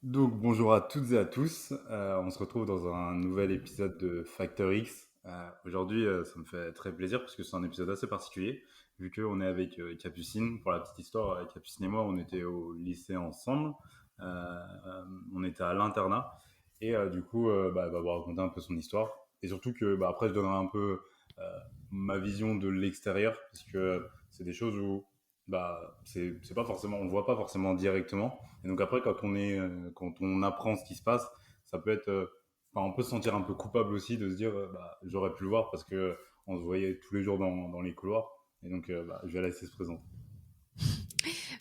Donc bonjour à toutes et à tous. On se retrouve dans un nouvel épisode de Factor X. Aujourd'hui, ça me fait très plaisir parce que c'est un épisode assez particulier, vu qu'on est avec Capucine. Pour la petite histoire, Capucine et moi, on était au lycée ensemble. On était à l'internat. Et du coup, elle va vous raconter un peu son histoire. Et surtout que après, je donnerai un peu euh, ma vision de l'extérieur, parce que c'est des choses où c'est pas forcément, on voit pas forcément directement. Et donc après, quand on apprend ce qui se passe, ça peut être, on peut se sentir un peu coupable aussi de se dire, j'aurais pu le voir parce que on se voyait tous les jours dans les couloirs. Et donc, je vais la laisser se présenter.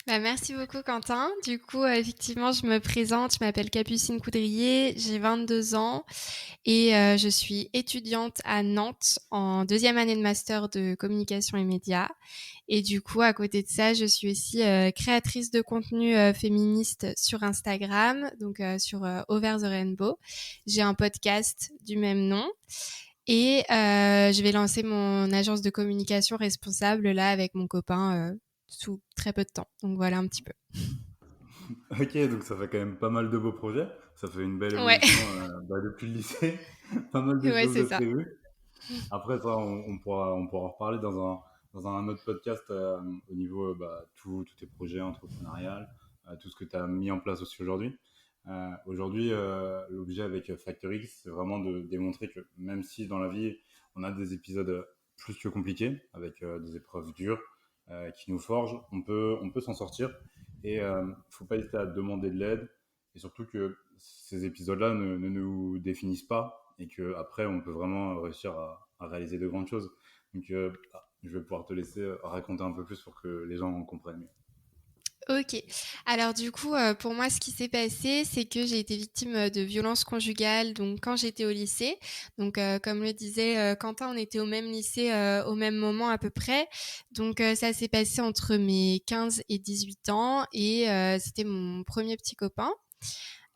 Merci beaucoup Quentin. Du coup, effectivement, je me présente, je m'appelle Capucine Coudrier, j'ai 22 ans et je suis étudiante à Nantes en deuxième année de master de communication et médias. Et du coup, à côté de ça, je suis aussi créatrice de contenu féministe sur Instagram, donc sur Over the Rainbow. J'ai un podcast du même nom. Et je vais lancer mon agence de communication responsable là avec mon copain sous très peu de temps. Donc voilà un petit peu. Ok, donc ça fait quand même pas mal de beaux projets. Ça fait une belle Ouais, évolution depuis le lycée. Pas mal de ouais, choses de c'est ça. prévues. Après, ça, on pourra en reparler dans un autre podcast au niveau tous tes projets entrepreneuriales, tout ce que tu as mis en place aussi aujourd'hui. Aujourd'hui, l'objet avec Factor X, c'est vraiment de démontrer que même si dans la vie, on a des épisodes plus que compliqués, avec des épreuves dures qui nous forgent, on peut s'en sortir. Et il ne faut pas hésiter à demander de l'aide. Et surtout que ces épisodes-là ne nous définissent pas et qu'après, on peut vraiment réussir à réaliser de grandes choses. Donc, je vais pouvoir te laisser raconter un peu plus pour que les gens comprennent mieux. Ok. Alors du coup, pour moi, ce qui s'est passé, c'est que j'ai été victime de violences conjugales. Donc quand j'étais au lycée, donc comme le disait Quentin, on était au même lycée au même moment à peu près. Donc ça s'est passé entre mes 15 et 18 ans et c'était mon premier petit copain.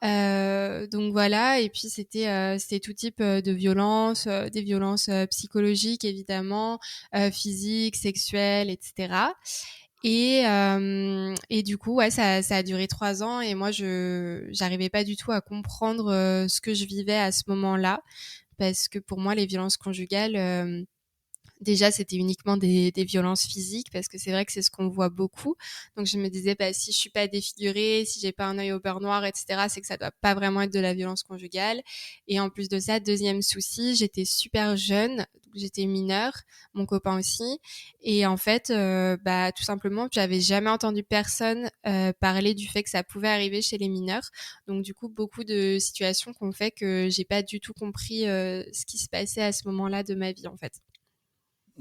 Donc voilà, et puis c'était tout type de violences, des violences psychologiques évidemment, physiques, sexuelles, etc. Et du coup, ouais, ça a duré 3 ans et moi, j'arrivais pas du tout à comprendre ce que je vivais à ce moment-là, parce que pour moi, les violences conjugales, déjà, c'était uniquement des violences physiques parce que c'est vrai que c'est ce qu'on voit beaucoup. Donc je me disais, bah, si je suis pas défigurée, si j'ai pas un œil au beurre noir, etc., c'est que ça doit pas vraiment être de la violence conjugale. Et en plus de ça, deuxième souci, j'étais super jeune, donc j'étais mineure, mon copain aussi. Et en fait, bah, tout simplement, j'avais jamais entendu personne parler du fait que ça pouvait arriver chez les mineurs. Donc du coup, beaucoup de situations qui ont fait que j'ai pas du tout compris ce qui se passait à ce moment-là de ma vie, en fait.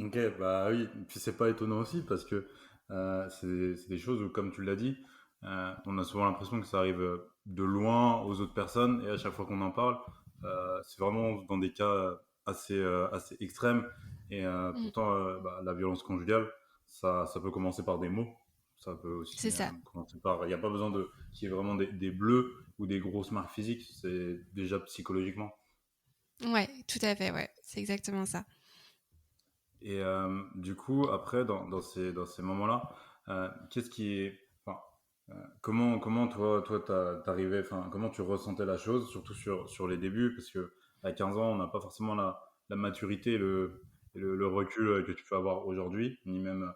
Ok, bah oui, puis c'est pas étonnant aussi parce que c'est des choses où, comme tu l'as dit, on a souvent l'impression que ça arrive de loin aux autres personnes et à chaque fois qu'on en parle, c'est vraiment dans des cas assez extrêmes et Mm. pourtant la violence conjugale, ça peut commencer par des mots, ça peut aussi C'est ça. commencer par, il n'y a pas besoin de qu'il y ait vraiment des bleus ou des grosses marques physiques, c'est déjà psychologiquement. Ouais, tout à fait, ouais. C'est exactement ça. Et du coup, après, dans ces moments-là, qu'est-ce qui est, enfin, comment toi, t'arrivais, enfin, comment tu ressentais la chose, surtout sur les débuts, parce que à 15 ans, on n'a pas forcément la maturité, le recul que tu peux avoir aujourd'hui, ni même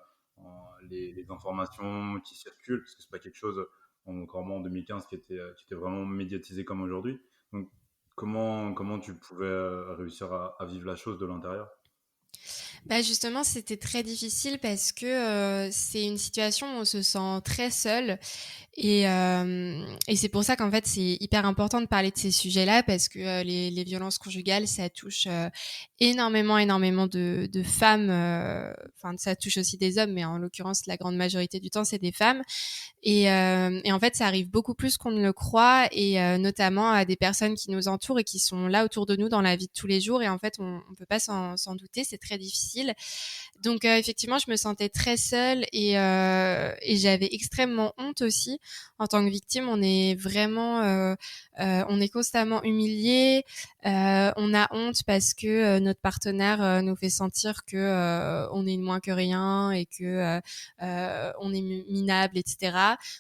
les informations qui circulent, parce que c'est pas quelque chose, encore moins en 2015, qui était vraiment médiatisé comme aujourd'hui. Donc, comment tu pouvais réussir à vivre la chose de l'intérieur? Bah justement, c'était très difficile parce que c'est une situation où on se sent très seul. Et c'est pour ça qu'en fait, c'est hyper important de parler de ces sujets-là parce que les violences conjugales, ça touche énormément, énormément de femmes. Enfin, ça touche aussi des hommes, mais en l'occurrence, la grande majorité du temps, c'est des femmes. Et en fait, ça arrive beaucoup plus qu'on ne le croit, et notamment à des personnes qui nous entourent et qui sont là autour de nous dans la vie de tous les jours. Et en fait, on peut pas s'en douter. C'est très difficile. difficile. Donc effectivement, je me sentais très seule et j'avais extrêmement honte aussi. En tant que victime, on est vraiment, on est constamment humilié. On a honte parce que notre partenaire nous fait sentir que on est moins que rien et que on est minable, etc.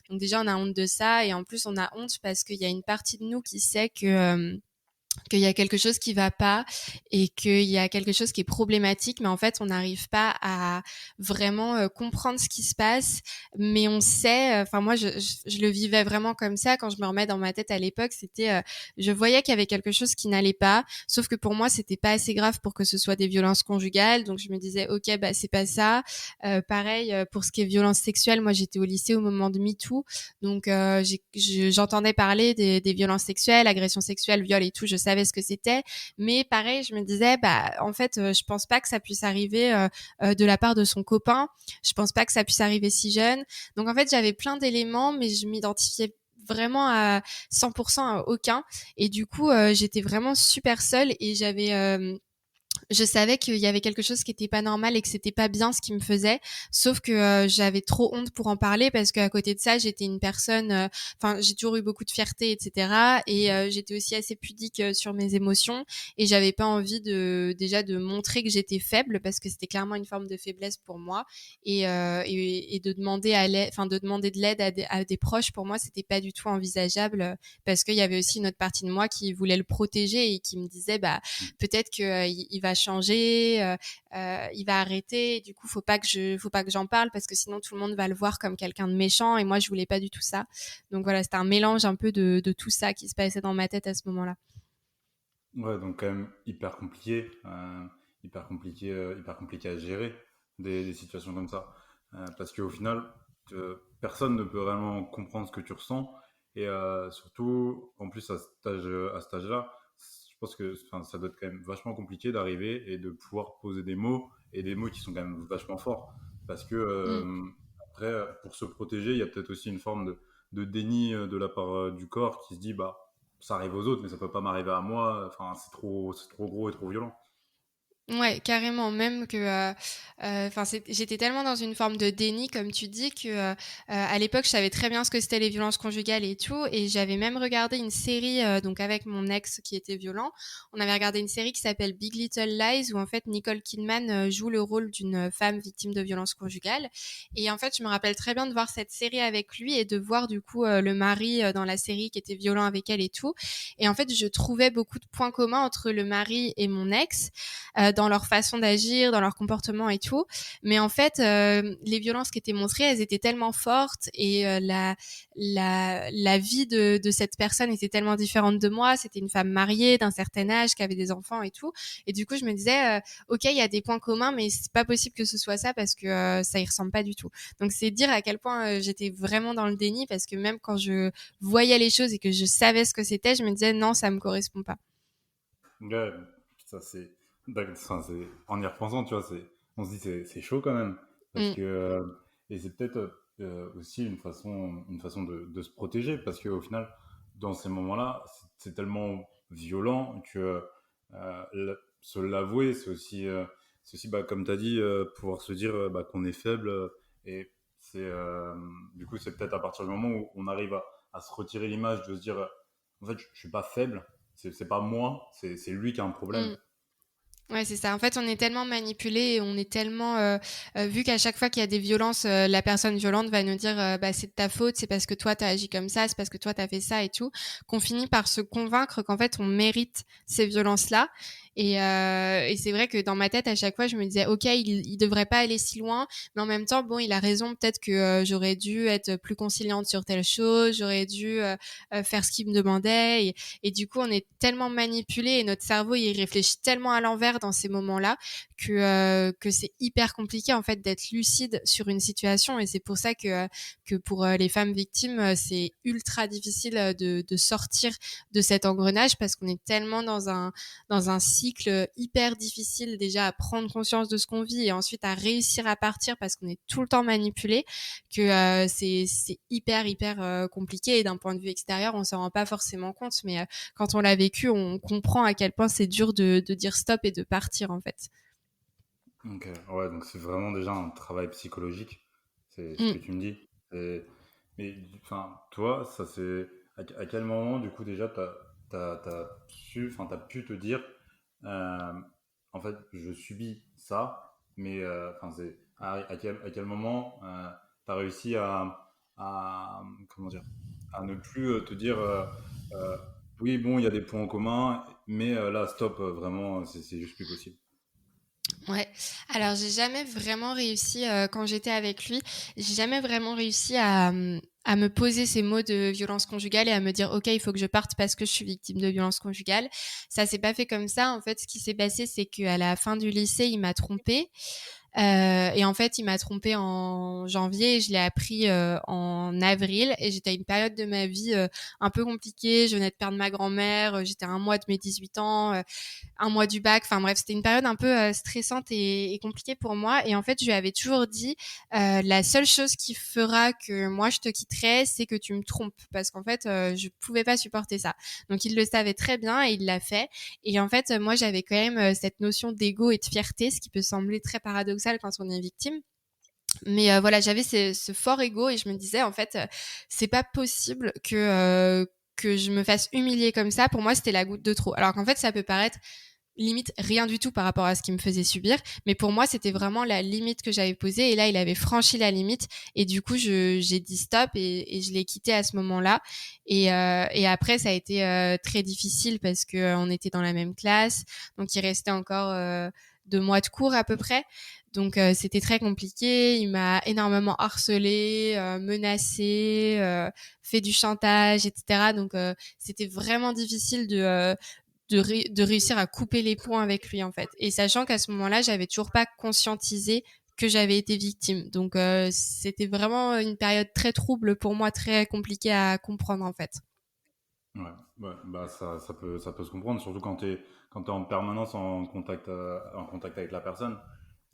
Donc déjà, on a honte de ça et en plus, on a honte parce qu'il y a une partie de nous qui sait qu'il y a quelque chose qui va pas et qu'il y a quelque chose qui est problématique, mais en fait, on n'arrive pas à vraiment comprendre ce qui se passe, mais on sait, enfin moi, je le vivais vraiment comme ça, quand je me remets dans ma tête à l'époque, c'était, je voyais qu'il y avait quelque chose qui n'allait pas, sauf que pour moi, c'était pas assez grave pour que ce soit des violences conjugales, donc je me disais, ok, bah c'est pas ça. Pareil, pour ce qui est violence sexuelle, moi j'étais au lycée au moment de MeToo, donc j'entendais parler des violences sexuelles, agressions sexuelles, viols et tout, je savais ce que c'était, mais pareil, je me disais, bah en fait, je pense pas que ça puisse arriver de la part de son copain. Je pense pas que ça puisse arriver si jeune. Donc en fait, j'avais plein d'éléments, mais je m'identifiais vraiment à 100% à aucun. Et du coup, j'étais vraiment super seule et je savais qu'il y avait quelque chose qui était pas normal et que c'était pas bien ce qui me faisait, sauf que j'avais trop honte pour en parler parce qu'à côté de ça, j'étais une personne, enfin, j'ai toujours eu beaucoup de fierté, etc. Et j'étais aussi assez pudique sur mes émotions et j'avais pas envie déjà de montrer que j'étais faible parce que c'était clairement une forme de faiblesse pour moi et de demander de demander de l'aide à des proches, pour moi, c'était pas du tout envisageable parce qu'il y avait aussi une autre partie de moi qui voulait le protéger et qui me disait, bah peut-être que il va changer, il va arrêter. Et du coup, faut pas que j'en parle parce que sinon tout le monde va le voir comme quelqu'un de méchant. Et moi, je voulais pas du tout ça. Donc voilà, c'était un mélange un peu de tout ça qui se passait dans ma tête à ce moment-là. Ouais, donc quand même hyper compliqué à gérer des situations comme ça. Parce qu'au final, personne ne peut vraiment comprendre ce que tu ressens. Et surtout, en plus, à cet âge-là, je pense que enfin, ça doit être quand même vachement compliqué d'arriver et de pouvoir poser des mots, et des mots qui sont quand même vachement forts. Parce que, Mm. après, pour se protéger, il y a peut-être aussi une forme de déni de la part du corps qui se dit, bah, ça arrive aux autres, mais ça peut pas m'arriver à moi. Enfin, c'est trop gros et trop violent. Ouais, carrément, même que, enfin, j'étais tellement dans une forme de déni, comme tu dis, que à l'époque, je savais très bien ce que c'était les violences conjugales et tout, et j'avais même regardé une série, donc avec mon ex qui était violent. On avait regardé une série qui s'appelle Big Little Lies, où en fait Nicole Kidman joue le rôle d'une femme victime de violences conjugales. Et en fait, je me rappelle très bien de voir cette série avec lui et de voir du coup le mari dans la série qui était violent avec elle et tout. Et en fait, je trouvais beaucoup de points communs entre le mari et mon ex dans leur façon d'agir, dans leur comportement et tout. Mais en fait, les violences qui étaient montrées, elles étaient tellement fortes et la vie de cette personne était tellement différente de moi. C'était une femme mariée d'un certain âge qui avait des enfants et tout. Et du coup, je me disais, ok, il y a des points communs, mais c'est pas possible que ce soit ça parce que ça y ressemble pas du tout. Donc c'est dire à quel point j'étais vraiment dans le déni parce que même quand je voyais les choses et que je savais ce que c'était, je me disais non, ça me correspond pas. Ouais, ça enfin, en y repensant, tu vois, on se dit c'est chaud quand même. Parce Mm. que, et c'est peut-être aussi une façon de se protéger. Parce qu'au final, dans ces moments-là, c'est tellement violent que se l'avouer, c'est aussi bah, comme tu as dit, pouvoir se dire bah, qu'on est faible. Et du coup, c'est peut-être à partir du moment où on arrive à se retirer l'image, de se dire en fait, je suis pas faible, c'est pas moi, c'est lui qui a un problème. Mm. Ouais, c'est ça. En fait, on est tellement manipulé et on est tellement vu qu'à chaque fois qu'il y a des violences, la personne violente va nous dire bah c'est de ta faute, c'est parce que toi t'as agi comme ça, c'est parce que toi t'as fait ça et tout, qu'on finit par se convaincre qu'en fait on mérite ces violences-là. Et c'est vrai que dans ma tête à chaque fois je me disais ok il devrait pas aller si loin, mais en même temps bon il a raison, peut-être que j'aurais dû être plus conciliante sur telle chose, j'aurais dû faire ce qu'il me demandait et du coup, on est tellement manipulé et notre cerveau, il réfléchit tellement à l'envers dans ces moments-là que c'est hyper compliqué en fait d'être lucide sur une situation. Et c'est pour ça que pour les femmes victimes, c'est ultra difficile de sortir de cet engrenage parce qu'on est tellement dans un cycle hyper difficile déjà à prendre conscience de ce qu'on vit et ensuite à réussir à partir parce qu'on est tout le temps manipulé que c'est hyper compliqué et d'un point de vue extérieur on s'en rend pas forcément compte mais quand on l'a vécu on comprend à quel point c'est dur de dire stop et de partir en fait. Ok, ouais, donc c'est vraiment déjà un travail psychologique, c'est ce Mmh. que tu me dis. Et- mais enfin, toi, ça c'est à quel moment du coup déjà t'as su, enfin t'as pu te dire, euh, en fait, je subis ça, mais enfin c'est à quel moment t'as réussi comment dire, à ne plus te dire, euh, oui bon, il y a des points en commun, mais là stop, vraiment, c'est juste plus possible. Ouais. Alors j'ai jamais vraiment réussi, quand j'étais avec lui, j'ai jamais vraiment réussi à me poser ces mots de violence conjugale et à me dire: «OK, il faut que je parte parce que je suis victime de violence conjugale». Ça s'est pas fait comme ça. En fait, ce qui s'est passé, c'est qu'à la fin du lycée, il m'a trompée. Et en fait, il m'a trompée en janvier et je l'ai appris en avril. Et j'étais à une période de ma vie un peu compliquée. Je venais de perdre ma grand-mère. J'étais à un mois de mes 18 ans, un mois du bac. Enfin bref, c'était une période un peu stressante et compliquée pour moi. Et en fait, je lui avais toujours dit, la seule chose qui fera que moi je te quitterai, c'est que tu me trompes. Parce qu'en fait, je pouvais pas supporter ça. Donc il le savait très bien et il l'a fait. Et en fait, moi, j'avais quand même cette notion d'ego et de fierté, ce qui peut sembler très paradoxal quand on est victime. Mais voilà, j'avais ce fort ego et je me disais, en fait, c'est pas possible que je me fasse humilier comme ça. Pour moi, c'était la goutte de trop. Alors qu'en fait, ça peut paraître limite rien du tout par rapport à ce qu'il me faisait subir. Mais pour moi, c'était vraiment la limite que j'avais posée. Et là, il avait franchi la limite. Et du coup, j'ai dit stop et je l'ai quitté à ce moment-là. Et après, ça a été très difficile parce que on était dans la même classe. Donc, il restait encore 2 mois de cours à peu près. Donc, c'était très compliqué. Il m'a énormément harcelé, menacé, fait du chantage, etc. Donc, c'était vraiment difficile de réussir à couper les ponts avec lui en fait. Et sachant qu'à ce moment-là, j'avais toujours pas conscientisé que j'avais été victime. Donc c'était vraiment une période très trouble pour moi, très compliquée à comprendre en fait. Ouais, ouais, bah ça peut se comprendre, surtout quand t'es en permanence en contact avec la personne.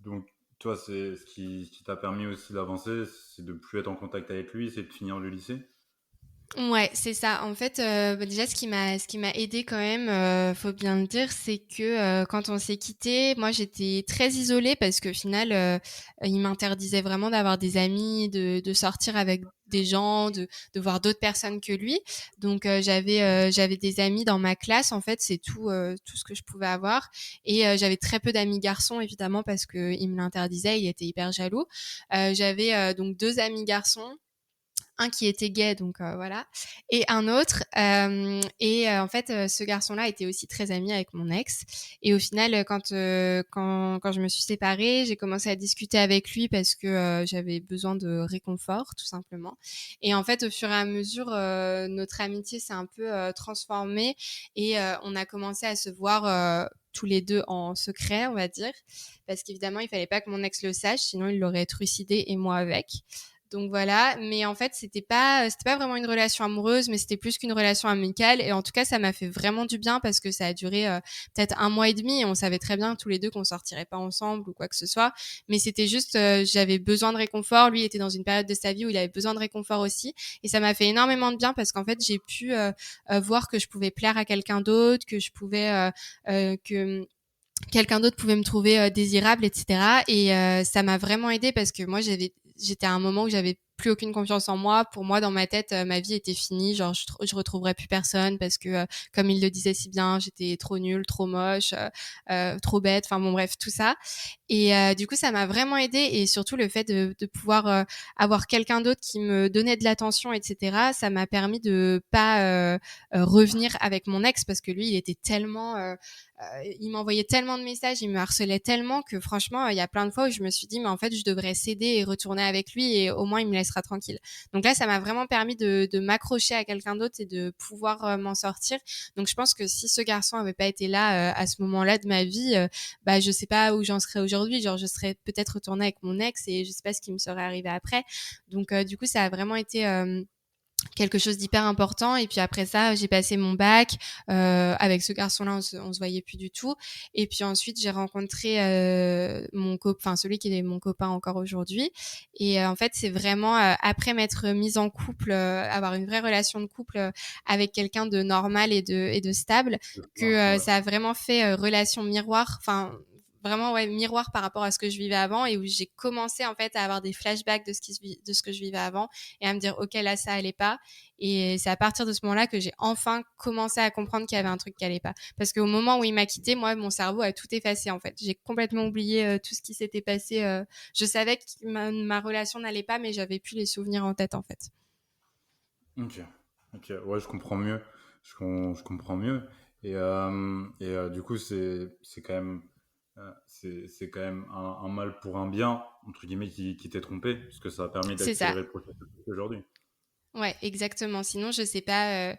Donc, toi, c'est ce qui t'a permis aussi d'avancer, c'est de plus être en contact avec lui, c'est de finir le lycée. Ouais, c'est ça. En fait, bah, déjà ce qui m'a aidé quand même, faut bien le dire, c'est que, quand on s'est quitté, moi j'étais très isolée parce qu'au final, il m'interdisait vraiment d'avoir des amis, de sortir avec des gens, de voir d'autres personnes que lui. Donc, j'avais des amis dans ma classe, en fait, c'est tout ce que je pouvais avoir. Et j'avais très peu d'amis garçons évidemment parce qu'il me l'interdisait, il était hyper jaloux. J'avais, donc 2 amis garçons, un qui était gay, donc voilà, et un autre. En fait, ce garçon-là était aussi très ami avec mon ex. Et au final, quand je me suis séparée, j'ai commencé à discuter avec lui parce que j'avais besoin de réconfort, tout simplement. Et en fait, au fur et à mesure, notre amitié s'est un peu transformée et on a commencé à se voir tous les deux en secret, on va dire, parce qu'évidemment, il fallait pas que mon ex le sache, sinon il l'aurait trucidé et moi avec. Donc voilà, mais en fait, c'était pas vraiment une relation amoureuse, mais c'était plus qu'une relation amicale. Et en tout cas, ça m'a fait vraiment du bien parce que ça a duré peut-être un mois et demi et on savait très bien tous les deux qu'on sortirait pas ensemble ou quoi que ce soit. Mais c'était juste, j'avais besoin de réconfort. Lui était dans une période de sa vie où il avait besoin de réconfort aussi. Et ça m'a fait énormément de bien parce qu'en fait, j'ai pu voir que je pouvais plaire à quelqu'un d'autre, que je pouvais, que quelqu'un d'autre pouvait me trouver désirable, etc. Et ça m'a vraiment aidée parce que moi, j'étais à un moment où j'avais plus aucune confiance en moi. Pour moi, dans ma tête, ma vie était finie. Genre, je retrouverais plus personne parce que, comme il le disait si bien, j'étais trop nulle, trop moche, trop bête. Enfin bon, bref, tout ça. Et du coup, ça m'a vraiment aidée. Et surtout, le fait de pouvoir avoir quelqu'un d'autre qui me donnait de l'attention, etc., ça m'a permis de pas revenir avec mon ex parce que lui, il était tellement il m'envoyait tellement de messages, il me harcelait tellement que franchement, il y a plein de fois où je me suis dit, mais en fait, je devrais céder et retourner avec lui et au moins, il me laissera tranquille. Donc là, ça m'a vraiment permis de m'accrocher à quelqu'un d'autre et de pouvoir m'en sortir. Donc je pense que si ce garçon avait pas été là à ce moment-là de ma vie, bah, je sais pas où j'en serais aujourd'hui. Genre, je serais peut-être retournée avec mon ex et je sais pas ce qui me serait arrivé après. Donc, du coup, ça a vraiment été quelque chose d'hyper important. Et puis après ça, j'ai passé mon bac. Avec ce garçon-là, on se voyait plus du tout. Et puis ensuite, j'ai rencontré mon copain, enfin celui qui est mon copain encore aujourd'hui. Et en fait, c'est vraiment après m'être mise en couple, avoir une vraie relation de couple avec quelqu'un de normal et de stable, que Ouais. ça a vraiment fait relation miroir. Enfin, vraiment ouais, miroir par rapport à ce que je vivais avant et où j'ai commencé en fait à avoir des flashbacks de ce que je vivais avant et à me dire ok là ça allait pas et c'est à partir de ce moment-là que j'ai enfin commencé à comprendre qu'il y avait un truc qui allait pas parce qu'au moment où il m'a quitté moi mon cerveau a tout effacé en fait, j'ai complètement oublié tout ce qui s'était passé, je savais que ma relation n'allait pas mais j'avais plus les souvenirs en tête en fait. Ok, ok, ouais, je comprends mieux. Je comprends mieux. Du coup, c'est quand même, c'est quand même un mal pour un bien, entre guillemets, qui t'est trompé, parce que ça a permis C'est ça. d'accélérer le processus aujourd'hui. Ouais, exactement. Sinon, je sais pas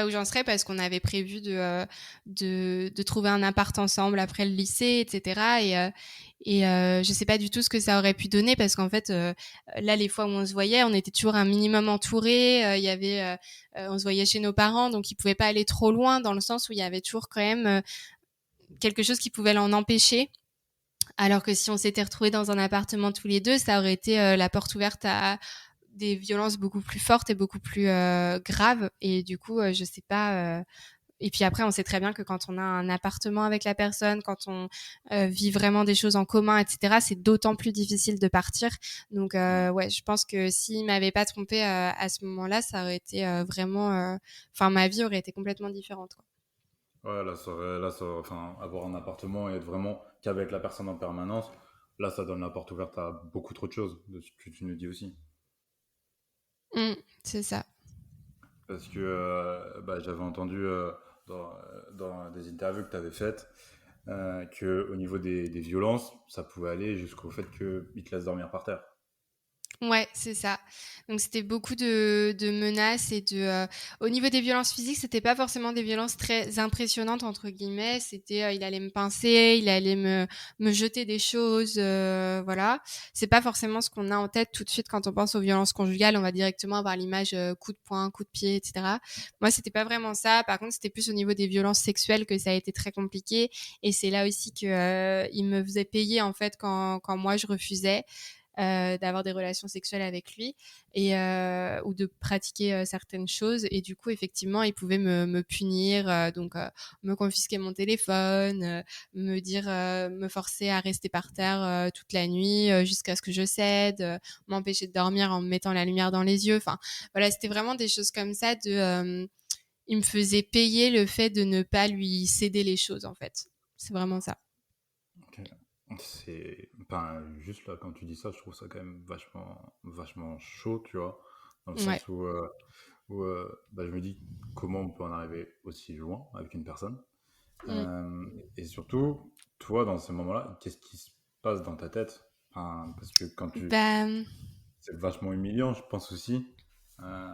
où j'en serais parce qu'on avait prévu de trouver un appart ensemble après le lycée, etc. Je sais pas du tout ce que ça aurait pu donner parce qu'en fait, là, les fois où on se voyait, on était toujours un minimum entourés. Il y avait, on se voyait chez nos parents, donc ils pouvaient pas aller trop loin dans le sens où il y avait toujours quand même quelque chose qui pouvait l'en empêcher. Alors que si on s'était retrouvés dans un appartement tous les deux, ça aurait été la porte ouverte à des violences beaucoup plus fortes et beaucoup plus graves. Et du coup, je sais pas. Et puis après, on sait très bien que quand on a un appartement avec la personne, quand on vit vraiment des choses en commun, etc., c'est d'autant plus difficile de partir. Donc, ouais, je pense que s'il m'avait pas trompé à ce moment-là, ça aurait été vraiment. Enfin, ma vie aurait été complètement différente, quoi. Ouais, enfin, avoir un appartement et être vraiment qu'avec la personne en permanence, là, ça donne la porte ouverte à beaucoup trop de choses, de ce que tu nous dis aussi. Mm, c'est ça. Parce que bah, j'avais entendu dans des interviews que tu avais faites que au niveau des violences, ça pouvait aller jusqu'au fait qu'ils te laissent dormir par terre. Ouais, c'est ça. Donc c'était beaucoup de menaces et au niveau des violences physiques, c'était pas forcément des violences très impressionnantes entre guillemets. C'était, il allait me pincer, il allait me jeter des choses, voilà. C'est pas forcément ce qu'on a en tête tout de suite quand on pense aux violences conjugales. On va directement avoir l'image coup de poing, coup de pied, etc. Moi, c'était pas vraiment ça. Par contre, c'était plus au niveau des violences sexuelles que ça a été très compliqué. Et c'est là aussi que il me faisait payer en fait quand moi je refusais d'avoir des relations sexuelles avec lui ou de pratiquer certaines choses et du coup effectivement il pouvait me punir donc me confisquer mon téléphone, me dire me forcer à rester par terre toute la nuit jusqu'à ce que je cède, m'empêcher de dormir en me mettant la lumière dans les yeux, enfin voilà, c'était vraiment des choses comme ça il me faisait payer le fait de ne pas lui céder les choses en fait, c'est vraiment ça. Ok. Enfin, juste là, quand tu dis ça, je trouve ça quand même vachement chaud, tu vois, dans le Ouais. sens où bah, je me dis comment on peut en arriver aussi loin avec une personne. Mm. Et surtout, toi, dans ce moment-là, qu'est-ce qui se passe dans ta tête? Enfin, parce que Bah, c'est vachement humiliant, je pense aussi. Euh,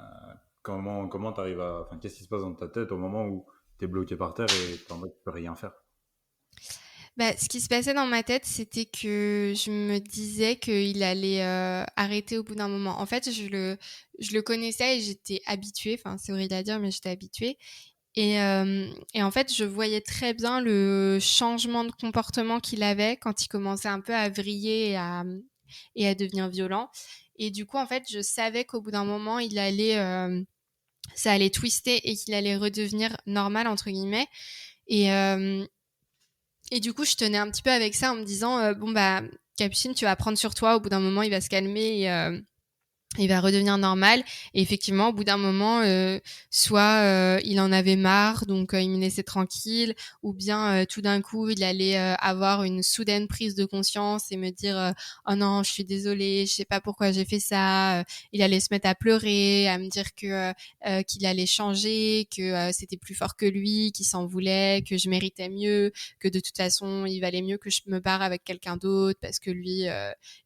comment t'arrives à, enfin, qu'est-ce qui se passe dans ta tête au moment où t'es bloqué par terre et t'es en mode, tu peux rien faire? Bah, ce qui se passait dans ma tête, c'était que je me disais qu'il allait arrêter au bout d'un moment. En fait, je le connaissais et j'étais habituée. Enfin, c'est horrible à dire, mais j'étais habituée. Et en fait, je voyais très bien le changement de comportement qu'il avait quand il commençait un peu à vriller et à devenir violent. Et du coup, en fait, je savais qu'au bout d'un moment, ça allait twister et qu'il allait redevenir normal, entre guillemets. Et, euh, et du coup, je tenais un petit peu avec ça en me disant, bon, bah, Capucine, tu vas prendre sur toi. Au bout d'un moment, il va se calmer il va redevenir normal. Et effectivement, au bout d'un moment, soit il en avait marre, donc il me laissait tranquille, ou bien tout d'un coup, il allait avoir une soudaine prise de conscience et me dire oh non, je suis désolée, je sais pas pourquoi j'ai fait ça. Il allait se mettre à pleurer, à me dire qu'il allait changer, que c'était plus fort que lui, qu'il s'en voulait, que je méritais mieux, que de toute façon, il valait mieux que je me barre avec quelqu'un d'autre parce que lui,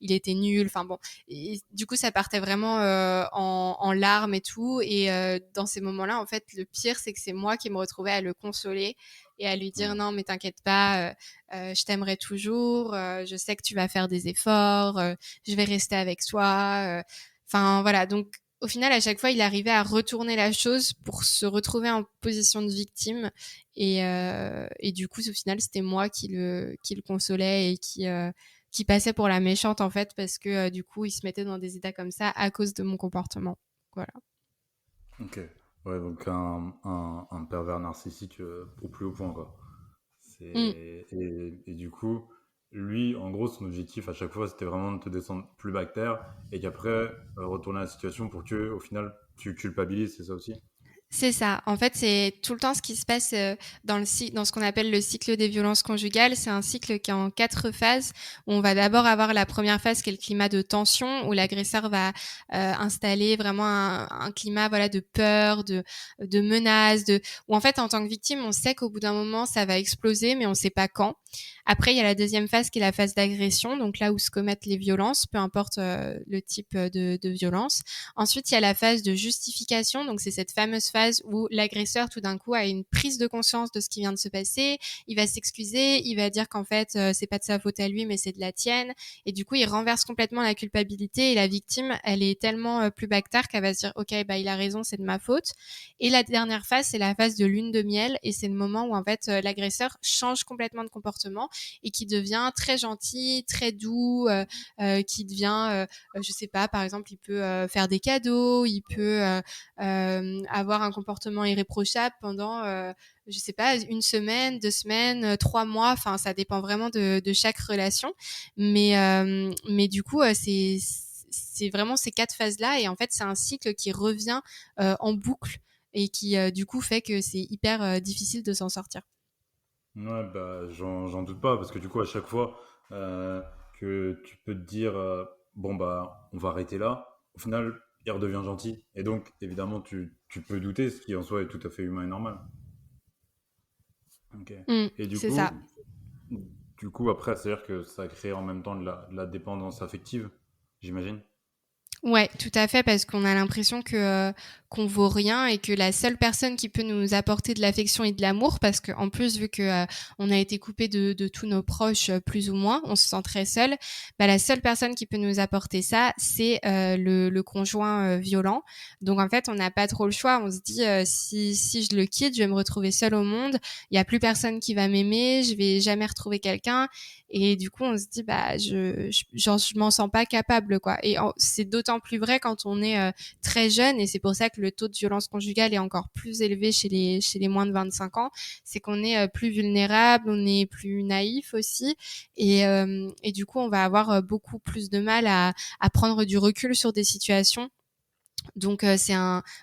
il était nul. Enfin bon, et du coup, ça partait vraiment en larmes et tout. Et dans ces moments-là, en fait, le pire, c'est que c'est moi qui me retrouvais à le consoler et à lui dire Ouais. non, mais t'inquiète pas, je t'aimerai toujours, je sais que tu vas faire des efforts, je vais rester avec toi. Enfin, voilà. Donc, au final, à chaque fois, il arrivait à retourner la chose pour se retrouver en position de victime. Et du coup, au final, c'était moi qui le consolais et qui passait pour la méchante en fait parce que du coup il se mettait dans des états comme ça à cause de mon comportement. Voilà. Ok. Ouais, donc un pervers narcissique au plus haut point, quoi. Mm. Et du coup, lui, en gros, son objectif à chaque fois, c'était vraiment de te descendre plus bas que terre et qu'après, retourner à la situation pour que, au final, tu culpabilises, c'est ça aussi? C'est ça. En fait, c'est tout le temps ce qui se passe dans ce qu'on appelle le cycle des violences conjugales. C'est un cycle qui est en 4 phases. Où on va d'abord avoir la première phase qui est le climat de tension, où l'agresseur va installer vraiment un climat voilà de peur, de menace, où en fait en tant que victime, on sait qu'au bout d'un moment ça va exploser, mais on sait pas quand. Après, il y a la deuxième phase qui est la phase d'agression, donc là où se commettent les violences, peu importe le type de violence. Ensuite, il y a la phase de justification. Donc, c'est cette fameuse phase où l'agresseur, tout d'un coup, a une prise de conscience de ce qui vient de se passer. Il va s'excuser. Il va dire qu'en fait, c'est pas de sa faute à lui, mais c'est de la tienne. Et du coup, il renverse complètement la culpabilité. Et la victime, elle est tellement plus bactère qu'elle va se dire, OK, bah, il a raison, c'est de ma faute. Et la dernière phase, c'est la phase de lune de miel. Et c'est le moment où, en fait, l'agresseur change complètement de comportement et qui devient très gentil, très doux, qui devient je sais pas, par exemple, il peut faire des cadeaux, il peut avoir un comportement irréprochable pendant, je sais pas, 1 semaine, 2 semaines, 3 mois. Enfin, ça dépend vraiment de chaque relation. Mais du coup, c'est vraiment ces 4 phases-là. Et en fait, c'est un cycle qui revient en boucle et qui, du coup, fait que c'est hyper difficile de s'en sortir. Ouais, bah, j'en doute pas, parce que du coup, à chaque fois que tu peux te dire, bon, bah, on va arrêter là, au final, il redevient gentil. Et donc, évidemment, tu peux douter, ce qui en soi est tout à fait humain et normal. Ok. Mmh, Et c'est ça. du coup, après, c'est-à-dire que ça crée en même temps de la dépendance affective, j'imagine. Ouais, tout à fait, parce qu'on a l'impression que qu'on vaut rien et que la seule personne qui peut nous apporter de l'affection et de l'amour, parce que en plus vu que on a été coupé de tous nos proches plus ou moins, on se sent très seul. Bah, la seule personne qui peut nous apporter ça, c'est le conjoint violent. Donc en fait, on n'a pas trop le choix. On se dit si je le quitte, je vais me retrouver seule au monde. Il y a plus personne qui va m'aimer. Je vais jamais retrouver quelqu'un. Et du coup, on se dit, bah, genre, je m'en sens pas capable, quoi. Et c'est d'autant plus vrai quand on est très jeune, et c'est pour ça que le taux de violence conjugale est encore plus élevé chez les moins de 25 ans. C'est qu'on est plus vulnérable, on est plus naïf aussi, et du coup, on va avoir beaucoup plus de mal à prendre du recul sur des situations. Donc, c'est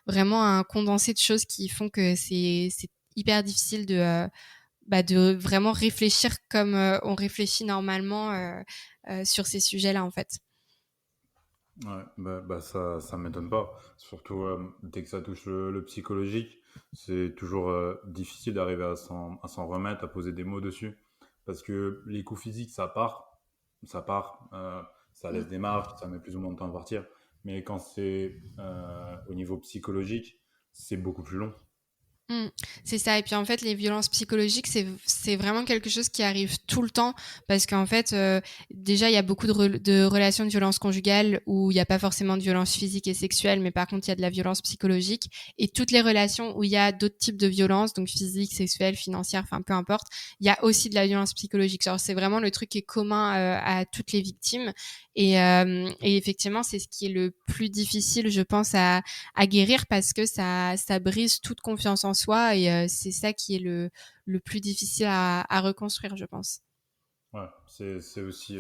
vraiment un condensé de choses qui font que c'est hyper difficile de vraiment réfléchir comme on réfléchit normalement sur ces sujets-là, en fait. Ouais, bah ça m'étonne pas. Surtout dès que ça touche le psychologique, c'est toujours difficile d'arriver à s'en remettre, à poser des mots dessus. Parce que les coups physiques, ça part, ça Mm. laisse des marques, ça met plus ou moins de temps à partir. Mais quand c'est au niveau psychologique, c'est beaucoup plus long. Mmh. C'est ça. Et puis en fait, les violences psychologiques, c'est vraiment quelque chose qui arrive tout le temps, parce qu'en fait, déjà, il y a beaucoup de relations de violence conjugale où il n'y a pas forcément de violence physique et sexuelle, mais par contre, il y a de la violence psychologique. Et toutes les relations où il y a d'autres types de violences, donc physique, sexuelle, financière, enfin peu importe, il y a aussi de la violence psychologique. Genre, c'est vraiment le truc qui est commun à toutes les victimes. Et effectivement, c'est ce qui est le plus difficile, je pense, à guérir, parce que ça brise toute confiance en soi, et c'est ça qui est le plus difficile à reconstruire, je pense. Ouais, c'est aussi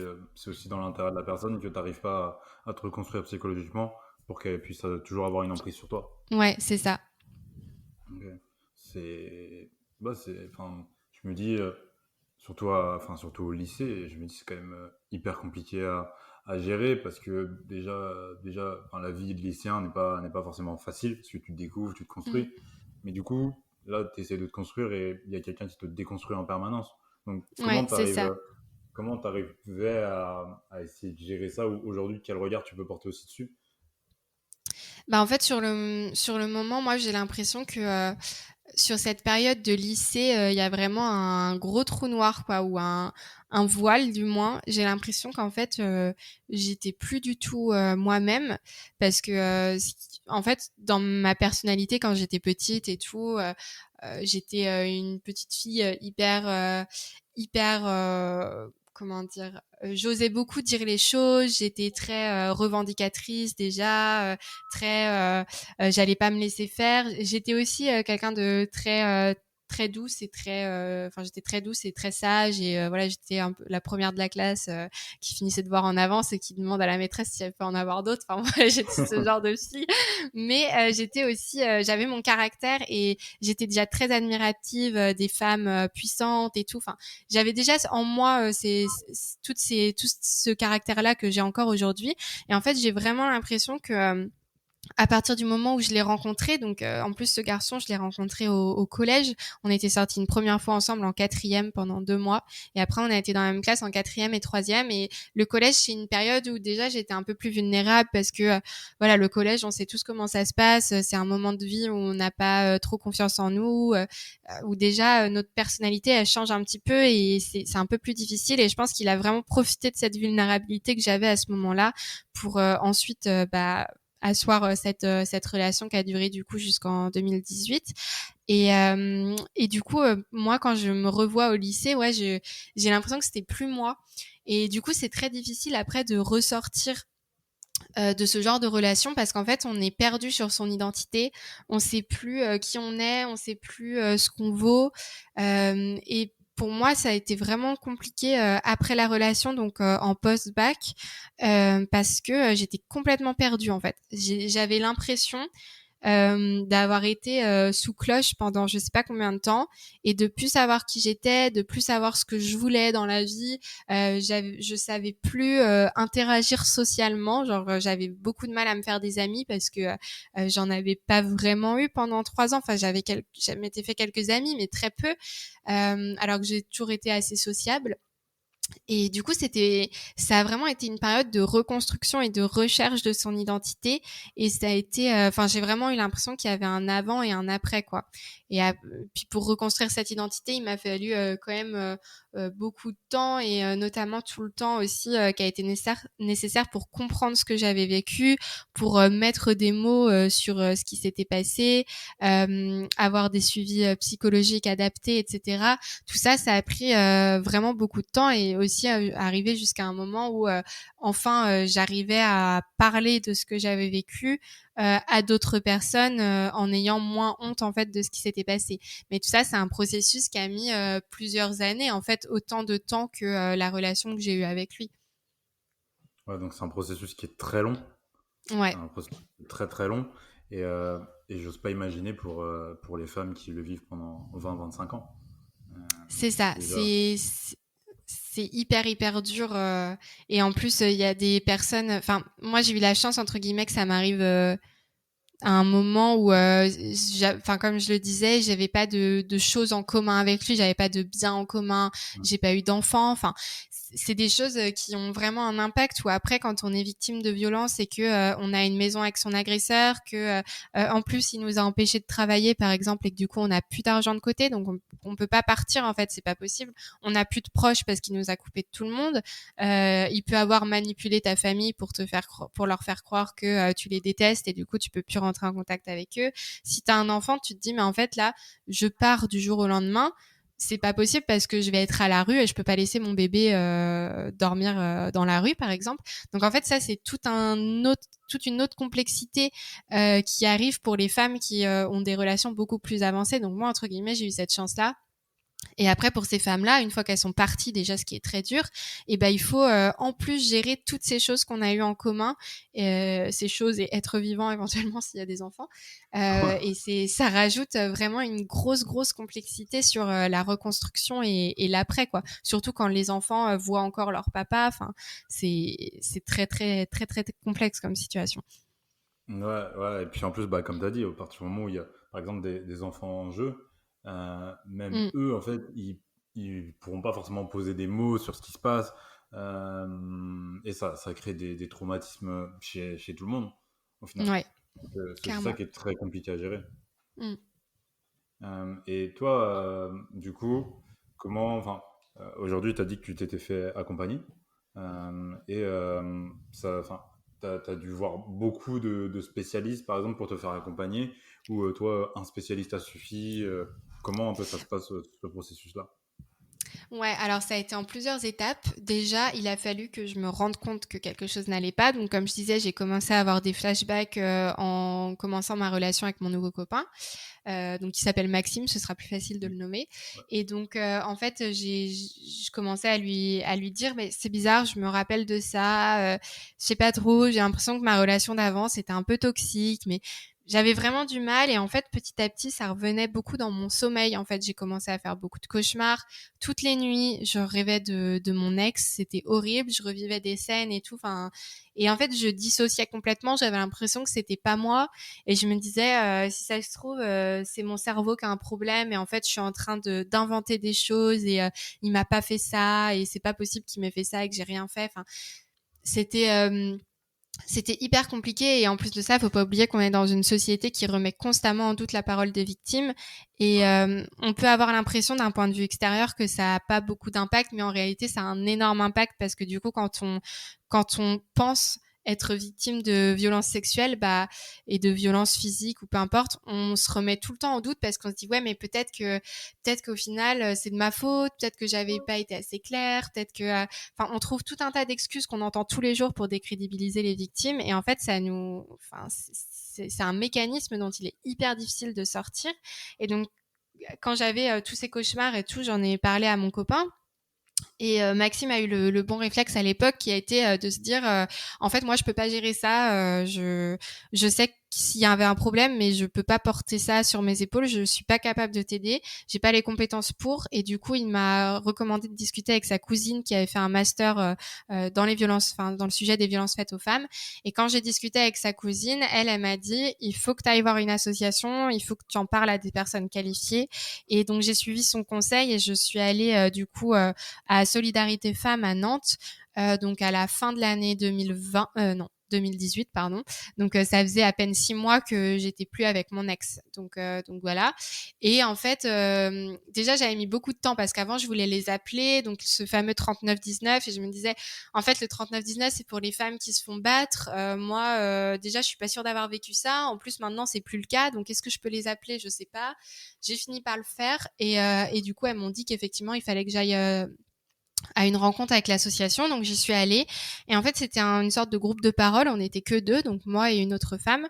dans l'intérêt de la personne que tu n'arrives pas à te reconstruire psychologiquement pour qu'elle puisse toujours avoir une emprise sur toi. Ouais, c'est ça. Ok. C'est, enfin, je me dis, enfin, surtout au lycée, je me dis c'est quand même hyper compliqué à gérer parce que déjà, enfin, la vie de lycéen n'est pas forcément facile parce que tu te découvres, tu te Mm. construis. Mais du coup, là, tu essaies de te construire et il y a quelqu'un qui te déconstruit en permanence. Donc, Ouais, c'est ça. comment t'arrivais à essayer de gérer ça ou aujourd'hui, quel regard tu peux porter aussi dessus? Bah, en fait, sur le moment, moi, j'ai l'impression que sur cette période de lycée, il y a vraiment un gros trou noir, quoi, ou un voile, du moins. J'ai l'impression qu'en fait, j'étais plus du tout moi-même, parce que, en fait, dans ma personnalité, quand j'étais petite et tout, j'étais une petite fille hyper, comment dire, j'osais beaucoup dire les choses, j'étais très revendicatrice déjà, très j'allais pas me laisser faire. J'étais aussi quelqu'un de très très douce et j'étais très douce et très sage et voilà, j'étais un peu la première de la classe qui finit ses devoirs en avance et qui demande à la maîtresse si elle peut en avoir d'autres. Enfin, moi, j'étais ce genre de fille. Mais j'étais aussi, j'avais mon caractère et j'étais déjà très admirative des femmes puissantes et tout. Enfin, j'avais déjà en moi tout ce caractère-là que j'ai encore aujourd'hui. Et en fait, j'ai vraiment l'impression que à partir du moment où je l'ai rencontré, donc en plus ce garçon, je l'ai rencontré au collège. On était sortis une première fois ensemble en quatrième pendant 2 mois, et après on a été dans la même classe en quatrième et troisième. Et le collège, c'est une période où déjà j'étais un peu plus vulnérable parce que voilà, le collège, on sait tous comment ça se passe. C'est un moment de vie où on n'a pas trop confiance en nous, où déjà notre personnalité elle change un petit peu et c'est un peu plus difficile. Et je pense qu'il a vraiment profité de cette vulnérabilité que j'avais à ce moment-là pour ensuite asseoir cette relation qui a duré du coup jusqu'en 2018. Et du coup, moi, quand je me revois au lycée, ouais, j'ai l'impression que c'était plus moi. Et du coup, c'est très difficile après de ressortir de ce genre de relation parce qu'en fait, on est perdu sur son identité. On sait plus qui on est, on sait plus ce qu'on vaut. Et pour moi, ça a été vraiment compliqué après la relation, donc en post-bac, parce que j'étais complètement perdue en fait. J'avais l'impression d'avoir été sous cloche pendant je sais pas combien de temps et de plus savoir qui j'étais, de plus savoir ce que je voulais dans la vie. Je savais plus interagir socialement, genre j'avais beaucoup de mal à me faire des amis parce que j'en avais pas vraiment eu pendant 3 ans. Enfin, je m'étais fait quelques amis, mais très peu, alors que j'ai toujours été assez sociable. Et du coup, ça a vraiment été une période de reconstruction et de recherche de son identité. Et ça a été, enfin, j'ai vraiment eu l'impression qu'il y avait un avant et un après, quoi. Puis pour reconstruire cette identité, il m'a fallu quand même beaucoup de temps et notamment tout le temps aussi qui a été nécessaire pour comprendre ce que j'avais vécu, pour mettre des mots sur ce qui s'était passé, avoir des suivis psychologiques adaptés, etc. Tout ça, ça a pris vraiment beaucoup de temps et aussi arrivé jusqu'à un moment où enfin j'arrivais à parler de ce que j'avais vécu à d'autres personnes en ayant moins honte en fait de ce qui s'était passé. Mais tout ça, c'est un processus qui a mis plusieurs années, en fait, autant de temps que la relation que j'ai eue avec lui. Ouais, donc c'est un processus qui est très long, Ouais. un processus très très long, et, euh, et j'ose pas imaginer pour les femmes qui le vivent pendant 20-25 ans. Euh, C'est ça, déjà. c'est hyper hyper dur et en plus il y a des personnes, enfin moi j'ai eu la chance entre guillemets que ça m'arrive à un moment où enfin comme je le disais, j'avais pas de choses en commun avec lui, j'avais pas de biens en commun, j'ai pas eu d'enfants, enfin c'est des choses qui ont vraiment un impact. Ou après quand on est victime de violence et que on a une maison avec son agresseur, que en plus il nous a empêché de travailler par exemple et que du coup on a plus d'argent de côté, donc on peut pas partir en fait, c'est pas possible. On a plus de proches parce qu'il nous a coupé de tout le monde. Il peut avoir manipulé ta famille pour leur faire croire que tu les détestes et du coup tu peux plus rentrer en contact avec eux. Si t'as un enfant, tu te dis mais en fait là je pars du jour au lendemain, c'est pas possible parce que je vais être à la rue et je peux pas laisser mon bébé dormir dans la rue par exemple. Donc en fait ça c'est toute une autre complexité qui arrive pour les femmes qui ont des relations beaucoup plus avancées. Donc moi entre guillemets j'ai eu cette chance là. Et après, pour ces femmes-là, une fois qu'elles sont parties, déjà, ce qui est très dur, et ben, il faut en plus gérer toutes ces choses qu'on a eues en commun, ces choses et être vivant éventuellement s'il y a des enfants. Et ça rajoute vraiment une grosse, grosse complexité sur la reconstruction et l'après, quoi. Surtout quand les enfants voient encore leur papa. Enfin, c'est très, très, très, très complexe comme situation. Ouais, ouais, et puis en plus, bah, comme tu as dit, au partir du moment où il y a, par exemple, des enfants en jeu, même Mm. eux, en fait, ils pourront pas forcément poser des mots sur ce qui se passe, et ça crée des traumatismes chez tout le monde, au final. Ouais, Donc, c'est ça clairement. qui est très compliqué à gérer. Mm. Et toi, du coup, enfin, aujourd'hui, tu as dit que tu t'étais fait accompagner. Enfin, t'as dû voir beaucoup de spécialistes, par exemple, pour te faire accompagner, ou toi, un spécialiste a suffi. Comment un peu ça se passe, ce processus-là? Ouais, alors ça a été en plusieurs étapes. Déjà, il a fallu que je me rende compte que quelque chose n'allait pas. Donc, comme je disais, j'ai commencé à avoir des flashbacks en commençant ma relation avec mon nouveau copain. Donc, il s'appelle Maxime, ce sera plus facile de le nommer. Ouais. Et donc, en fait, je commençais à lui dire, mais c'est bizarre, je me rappelle de ça. Je sais pas trop, j'ai l'impression que ma relation d'avant, c'était un peu toxique, mais j'avais vraiment du mal. Et en fait, petit à petit, ça revenait beaucoup dans mon sommeil. En fait, j'ai commencé à faire beaucoup de cauchemars. Toutes les nuits, je rêvais de mon ex. C'était horrible. Je revivais des scènes et tout. Enfin, et en fait, je dissociais complètement. J'avais l'impression que c'était pas moi. Et je me disais, si ça se trouve, c'est mon cerveau qui a un problème. Et en fait, je suis en train d'inventer des choses. Et il m'a pas fait ça. Et c'est pas possible qu'il m'ait fait ça et que j'ai rien fait. Enfin, c'était c'était hyper compliqué et en plus de ça, faut pas oublier qu'on est dans une société qui remet constamment en doute la parole des victimes et Ouais. on peut avoir l'impression d'un point de vue extérieur que ça a pas beaucoup d'impact, mais en réalité, ça a un énorme impact parce que du coup, quand on pense être victime de violences sexuelles et de violences physiques ou peu importe, on se remet tout le temps en doute parce qu'on se dit ouais mais peut-être qu'au final c'est de ma faute, peut-être que j'avais pas été assez claire, peut-être que enfin, on trouve tout un tas d'excuses qu'on entend tous les jours pour décrédibiliser les victimes. Et en fait, c'est un mécanisme dont il est hyper difficile de sortir. Et donc, quand j'avais tous ces cauchemars et tout, j'en ai parlé à mon copain. Et Maxime a eu le bon réflexe à l'époque qui a été de se dire en fait moi je peux pas gérer ça je sais que s'il y avait un problème mais je peux pas porter ça sur mes épaules, je suis pas capable de t'aider, j'ai pas les compétences pour. Et du coup il m'a recommandé de discuter avec sa cousine qui avait fait un master dans les violences, enfin dans le sujet des violences faites aux femmes. Et quand j'ai discuté avec sa cousine, elle m'a dit il faut que tu ailles voir une association, il faut que tu en parles à des personnes qualifiées. Et donc j'ai suivi son conseil et je suis allée du coup à Solidarité Femmes à Nantes, donc à la fin de l'année 2020, non, 2018, pardon. Donc ça faisait à peine 6 mois que j'étais plus avec mon ex. Donc voilà. Et en fait, déjà j'avais mis beaucoup de temps parce qu'avant je voulais les appeler, donc ce fameux 3919, et je me disais, en fait le 3919 c'est pour les femmes qui se font battre. Moi, déjà je suis pas sûre d'avoir vécu ça. En plus maintenant c'est plus le cas, donc est-ce que je peux les appeler? Je sais pas. J'ai fini par le faire et du coup elles m'ont dit qu'effectivement il fallait que j'aille à une rencontre avec l'association, donc j'y suis allée. Et en fait, c'était une sorte de groupe de parole. On n'était que deux, donc moi et une autre femme,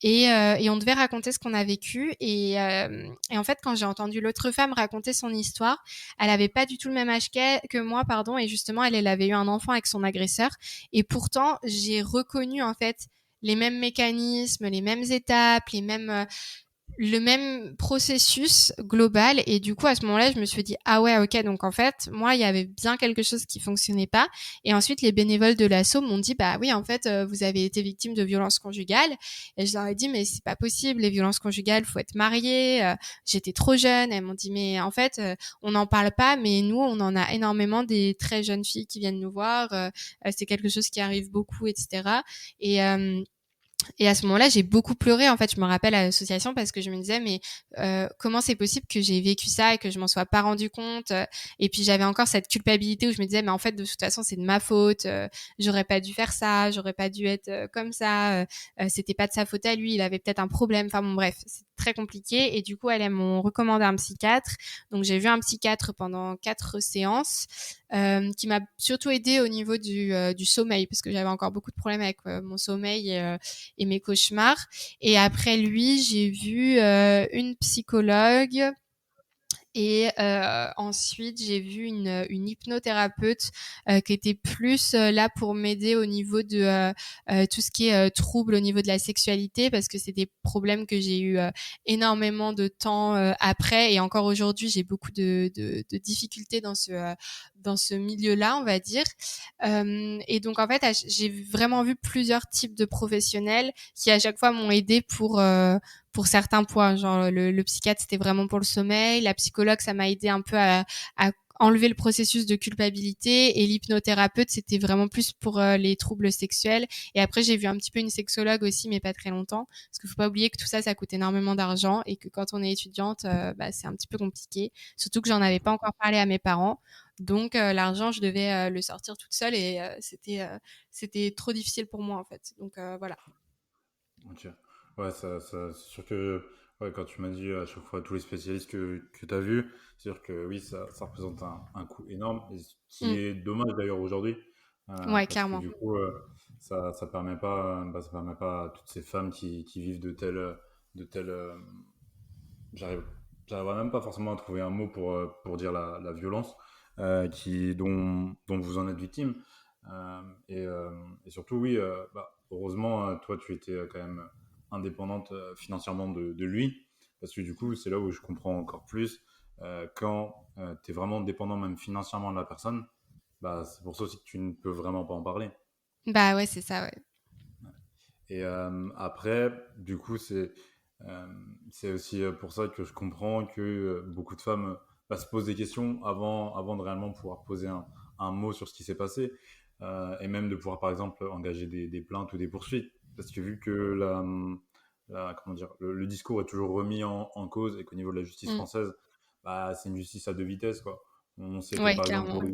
et on devait raconter ce qu'on a vécu. Et en fait, quand j'ai entendu l'autre femme raconter son histoire, elle avait pas du tout le même âge que moi, pardon, et justement, elle avait eu un enfant avec son agresseur. Et pourtant, j'ai reconnu en fait les mêmes mécanismes, les mêmes étapes, le même processus global. Et du coup à ce moment-là je me suis dit ah ouais ok, donc en fait moi il y avait bien quelque chose qui fonctionnait pas. Et ensuite les bénévoles de l'asso m'ont dit bah oui en fait vous avez été victime de violences conjugales. Et je leur ai dit mais c'est pas possible, les violences conjugales faut être marié, j'étais trop jeune. Elles m'ont dit mais en fait on n'en parle pas, mais nous on en a énormément des très jeunes filles qui viennent nous voir, c'est quelque chose qui arrive beaucoup, etc. Et à ce moment-là, j'ai beaucoup pleuré. En fait, je me rappelle à l'association parce que je me disais, mais comment c'est possible que j'ai vécu ça et que je m'en sois pas rendu compte. Et puis j'avais encore cette culpabilité où je me disais, mais en fait, de toute façon, c'est de ma faute. J'aurais pas dû faire ça. J'aurais pas dû être comme ça. C'était pas de sa faute à lui. Il avait peut-être un problème. Enfin bon, bref, c'est très compliqué. Et du coup, elles m'ont recommandé un psychiatre. Donc j'ai vu un psychiatre pendant 4 séances. Qui m'a surtout aidée au niveau du sommeil parce que j'avais encore beaucoup de problèmes avec mon sommeil et mes cauchemars. Et après lui, j'ai vu une psychologue. Et ensuite, j'ai vu une hypnothérapeute qui était plus là pour m'aider au niveau de tout ce qui est trouble au niveau de la sexualité, parce que c'est des problèmes que j'ai eu énormément de temps après. Et encore aujourd'hui, j'ai beaucoup de difficultés dans ce milieu-là, on va dire. Et donc, en fait, j'ai vraiment vu plusieurs types de professionnels qui, à chaque fois, m'ont aidé pour certains points. Genre le psychiatre, c'était vraiment pour le sommeil. La psychologue, ça m'a aidé un peu à enlever le processus de culpabilité. Et l'hypnothérapeute, c'était vraiment plus pour les troubles sexuels. Et après, j'ai vu un petit peu une sexologue aussi, mais pas très longtemps. Parce qu'il faut pas oublier que tout ça, ça coûte énormément d'argent et que quand on est étudiante, c'est un petit peu compliqué. Surtout que j'en avais pas encore parlé à mes parents. Donc l'argent, je devais le sortir toute seule et c'était trop difficile pour moi en fait. Donc voilà. Ok. Ouais, c'est sûr que Ouais, quand tu m'as dit à chaque fois tous les spécialistes que tu as vus, c'est sûr que oui, ça représente un coût énorme, et ce qui Mm. est dommage d'ailleurs aujourd'hui, Ouais, parce que clairement. du coup, ça permet pas à toutes ces femmes qui vivent de telles, j'arrive, j'arriverai même pas forcément à trouver un mot pour dire la violence dont vous en êtes victime. Et surtout, oui, heureusement, toi, tu étais quand même indépendante financièrement de lui, parce que du coup, c'est là où je comprends encore plus quand tu es vraiment dépendant même financièrement de la personne, bah, c'est pour ça aussi que tu ne peux vraiment pas en parler. Bah ouais, c'est ça, ouais. Et après, du coup, euh, c'est aussi pour ça que je comprends que beaucoup de femmes se posent des questions avant de réellement pouvoir poser un mot sur ce qui s'est passé, et même de pouvoir, par exemple, engager des plaintes ou des poursuites. Parce que vu que comment dire, le discours est toujours remis en cause et qu'au niveau de la justice Mm. française, bah, c'est une justice à deux vitesses, quoi. On sait que, Ouais, par exemple, clairement,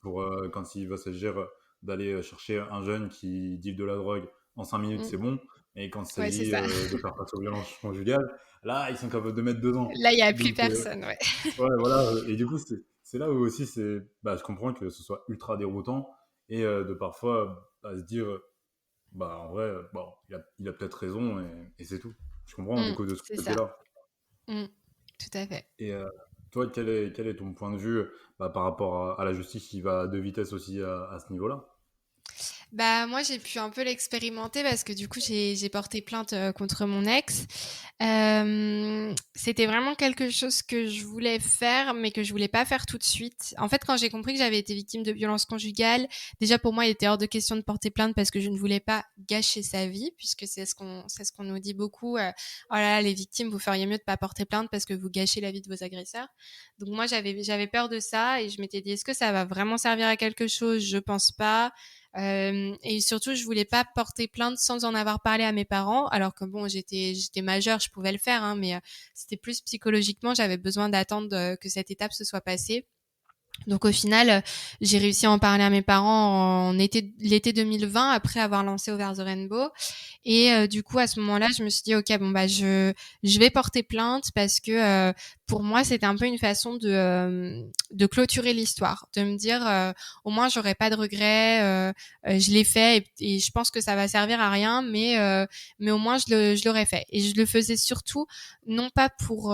ouais. quand il va s'agir d'aller chercher un jeune qui deal de la drogue en 5 minutes, Mm. c'est bon. Et quand il Ouais, c'est s'agit ça. de faire face aux violences conjugales, là, ils sont capables de mettre 2 ans. Là, il y a plus Donc, personne, ouais. ouais, voilà. Et du coup, c'est là où aussi, je comprends que ce soit ultra déroutant et de parfois se dire, en vrai, bon, il a peut-être raison et c'est tout. Je comprends du Mm. coup de ce C'est ça. côté-là. Mm. Tout à fait. Et toi, quel est ton point de vue par rapport à la justice qui va à deux vitesses aussi à ce niveau-là? Bah moi j'ai pu un peu l'expérimenter parce que du coup j'ai porté plainte contre mon ex. C'était vraiment quelque chose que je voulais faire mais que je voulais pas faire tout de suite. En fait quand j'ai compris que j'avais été victime de violences conjugales, déjà pour moi il était hors de question de porter plainte parce que je ne voulais pas gâcher sa vie puisque c'est ce qu'on nous dit beaucoup. Oh là là les victimes vous feriez mieux de pas porter plainte parce que vous gâchez la vie de vos agresseurs. Donc moi j'avais peur de ça et je m'étais dit est-ce que ça va vraiment servir à quelque chose? Je pense pas. Et surtout, je voulais pas porter plainte sans en avoir parlé à mes parents, alors que bon, j'étais majeure, je pouvais le faire, hein, mais c'était plus psychologiquement, j'avais besoin d'attendre que cette étape se soit passée. Donc au final, j'ai réussi à en parler à mes parents l'été 2020 après avoir lancé Over the Rainbow. Et du coup, à ce moment-là, je me suis dit ok, bon bah je vais porter plainte parce que pour moi, c'était un peu une façon de clôturer l'histoire, de me dire au moins j'aurais pas de regrets, je l'ai fait et je pense que ça va servir à rien, mais au moins je l'aurais fait. Et je le faisais surtout non pas pour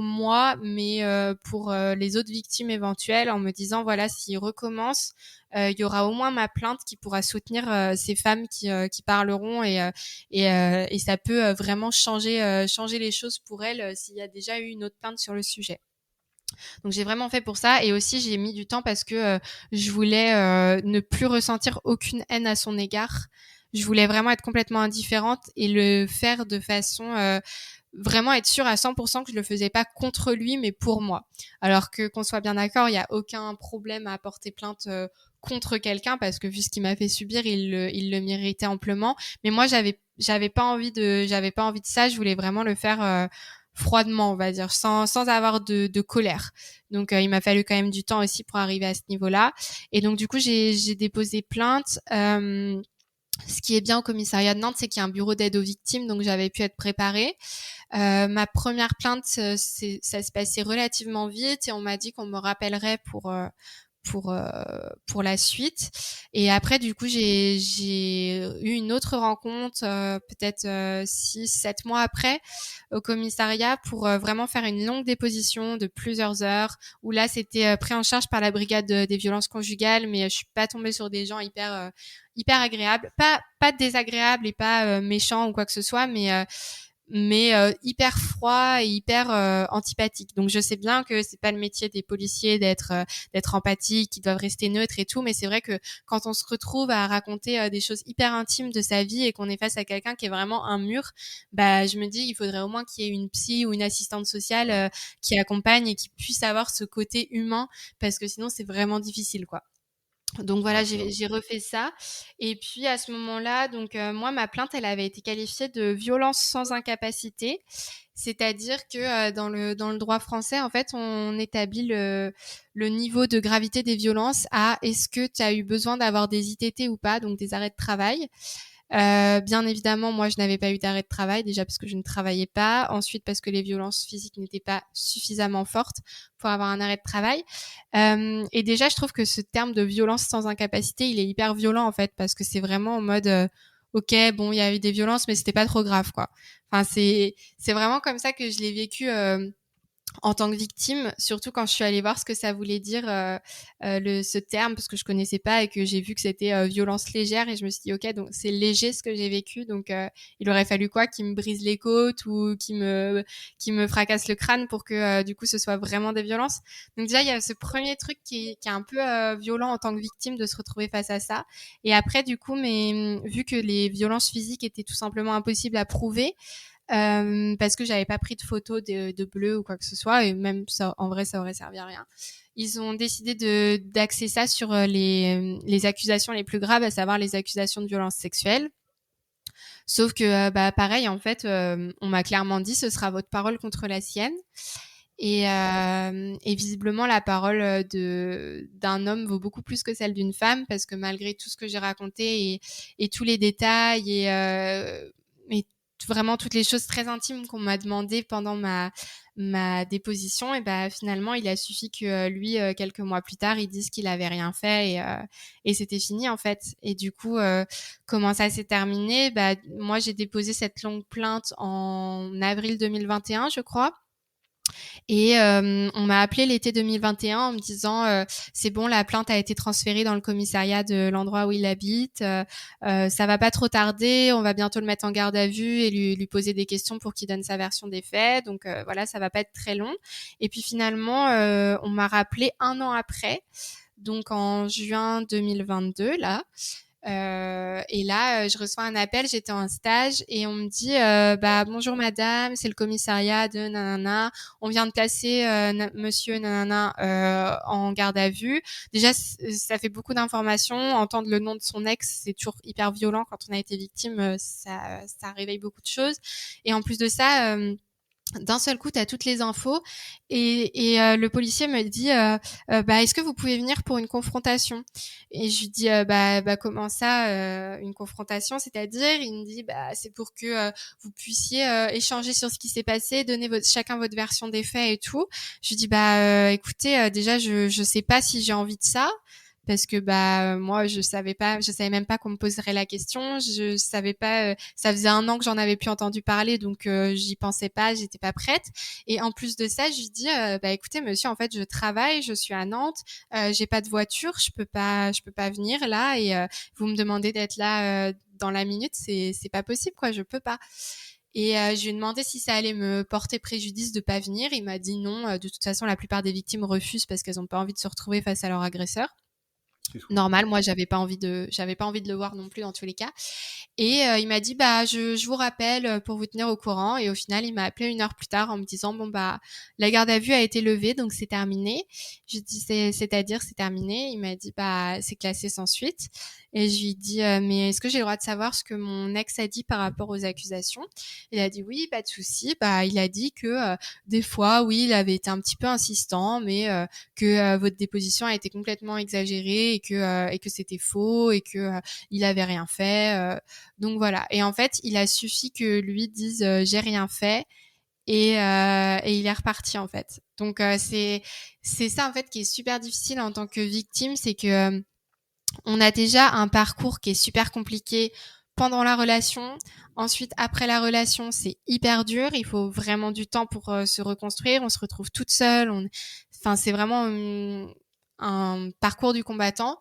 moi, mais pour les autres victimes éventuelles, en me disant voilà s'il recommence, il y aura au moins ma plainte qui pourra soutenir ces femmes qui parleront et ça peut vraiment changer les choses pour elles s'il y a déjà eu une autre plainte sur le sujet. Donc j'ai vraiment fait pour ça et aussi j'ai mis du temps parce que je voulais ne plus ressentir aucune haine à son égard. Je voulais vraiment être complètement indifférente et le faire de façon vraiment être sûre à 100% que je le faisais pas contre lui mais pour moi. Alors que qu'on soit bien d'accord, il y a aucun problème à porter plainte contre quelqu'un parce que vu ce qu'il m'a fait subir, il le méritait amplement. Mais moi j'avais pas envie de ça, je voulais vraiment le faire froidement, on va dire, sans avoir de colère. Donc il m'a fallu quand même du temps aussi pour arriver à ce niveau-là. Et donc du coup j'ai déposé plainte. Ce qui est bien au commissariat de Nantes, c'est qu'il y a un bureau d'aide aux victimes, donc j'avais pu être préparée. Ma première plainte, ça se passait relativement vite et on m'a dit qu'on me rappellerait pour la suite. Et après, du coup, j'ai eu une autre rencontre, peut-être 6-7 mois après, au commissariat pour vraiment faire une longue déposition de plusieurs heures, où là, c'était pris en charge par la brigade des violences conjugales, mais je suis pas tombée sur des gens hyper agréables, pas désagréables et pas méchants ou quoi que ce soit, mais hyper froid et hyper antipathique. Donc je sais bien que c'est pas le métier des policiers d'être empathique, qu'ils doivent rester neutres et tout, mais c'est vrai que quand on se retrouve à raconter des choses hyper intimes de sa vie et qu'on est face à quelqu'un qui est vraiment un mur, bah je me dis il faudrait au moins qu'il y ait une psy ou une assistante sociale qui accompagne et qui puisse avoir ce côté humain parce que sinon c'est vraiment difficile quoi. Donc Ouais, voilà, c'est vrai. j'ai refait ça et puis à ce moment-là, donc moi ma plainte, elle avait été qualifiée de violence sans incapacité. C'est-à-dire que dans le droit français, en fait, on établit le niveau de gravité des violences à est-ce que tu as eu besoin d'avoir des ITT ou pas, donc des arrêts de travail. Bien évidemment, moi, je n'avais pas eu d'arrêt de travail, déjà parce que je ne travaillais pas. Ensuite, parce que les violences physiques n'étaient pas suffisamment fortes pour avoir un arrêt de travail. Et déjà, je trouve que ce terme de violence sans incapacité, il est hyper violent, en fait, parce que c'est vraiment en mode, OK, bon, il y a eu des violences, mais c'était pas trop grave, quoi. Enfin, c'est vraiment comme ça que je l'ai vécu, en tant que victime, surtout quand je suis allée voir ce que ça voulait dire ce terme, parce que je connaissais pas et que j'ai vu que c'était violence légère, et je me suis dit ok, donc c'est léger ce que j'ai vécu, donc il aurait fallu quoi, qu'il me brise les côtes ou qu'il me fracasse le crâne pour que du coup ce soit vraiment des violences. Donc déjà il y a ce premier truc qui est un peu violent en tant que victime, de se retrouver face à ça. Et après du coup, mais vu que les violences physiques étaient tout simplement impossibles à prouver, parce que j'avais pas pris de photos de bleu ou quoi que ce soit, et même ça, en vrai, ça aurait servi à rien. Ils ont décidé d'axer ça sur les accusations les plus graves, à savoir les accusations de violence sexuelle. Sauf que, pareil, en fait, on m'a clairement dit, ce sera votre parole contre la sienne. Et visiblement, la parole d'un homme vaut beaucoup plus que celle d'une femme, parce que malgré tout ce que j'ai raconté et tous les détails et vraiment toutes les choses très intimes qu'on m'a demandé pendant ma déposition, et finalement, il a suffi que lui, quelques mois plus tard, il dise qu'il avait rien fait, et c'était fini en fait. Et du coup, comment ça s'est terminé? Moi, j'ai déposé cette longue plainte en avril 2021, je crois. Et on m'a appelé l'été 2021 en me disant c'est bon, la plainte a été transférée dans le commissariat de l'endroit où il habite, ça va pas trop tarder, on va bientôt le mettre en garde à vue et lui poser des questions pour qu'il donne sa version des faits, donc voilà, ça va pas être très long. Et puis finalement, on m'a rappelé 1 an après, donc en juin 2022 là. Et là, je reçois un appel, j'étais en stage, et on me dit bonjour madame, c'est le commissariat de nanana, on vient de placer monsieur nanana en garde à vue. Déjà, ça fait beaucoup d'informations. Entendre le nom de son ex, c'est toujours hyper violent quand on a été victime, ça réveille beaucoup de choses. Et en plus de ça, d'un seul coup, tu as toutes les infos, et le policier me dit est-ce que vous pouvez venir pour une confrontation? Et je lui dis comment ça, une confrontation, c'est-à-dire? Il me dit c'est pour que vous puissiez échanger sur ce qui s'est passé, donner chacun votre version des faits et tout. Je lui dis écoutez, déjà je sais pas si j'ai envie de ça, parce que moi je savais même pas qu'on me poserait la question, je savais pas, ça faisait 1 an que j'en avais plus entendu parler, donc j'y pensais pas, j'étais pas prête. Et en plus de ça, je lui dis écoutez monsieur, en fait je travaille, je suis à Nantes, j'ai pas de voiture, je peux pas venir là, et vous me demandez d'être là dans la minute, c'est pas possible quoi, je peux pas. Et je lui ai demandé si ça allait me porter préjudice de pas venir. Il m'a dit non, de toute façon la plupart des victimes refusent parce qu'elles ont pas envie de se retrouver face à leur agresseur. Normal, moi j'avais pas envie de le voir non plus dans tous les cas. Et il m'a dit je vous rappelle pour vous tenir au courant. Et au final, il m'a appelé 1 heure plus tard en me disant la garde à vue a été levée, donc c'est terminé. Je dis c'est-à-dire c'est terminé. Il m'a dit c'est classé sans suite. Et je lui ai dit mais est-ce que j'ai le droit de savoir ce que mon ex a dit par rapport aux accusations? Il a dit oui, pas de souci. Il a dit que des fois oui, il avait été un petit peu insistant, mais que votre déposition a été complètement exagérée, et que c'était faux, et que il avait rien fait. Donc voilà. Et en fait, il a suffi que lui dise j'ai rien fait, et il est reparti en fait. Donc c'est ça en fait qui est super difficile en tant que victime, c'est que on a déjà un parcours qui est super compliqué pendant la relation. Ensuite, après la relation, c'est hyper dur. Il faut vraiment du temps pour se reconstruire. On se retrouve toute seule. Enfin, c'est vraiment un parcours du combattant.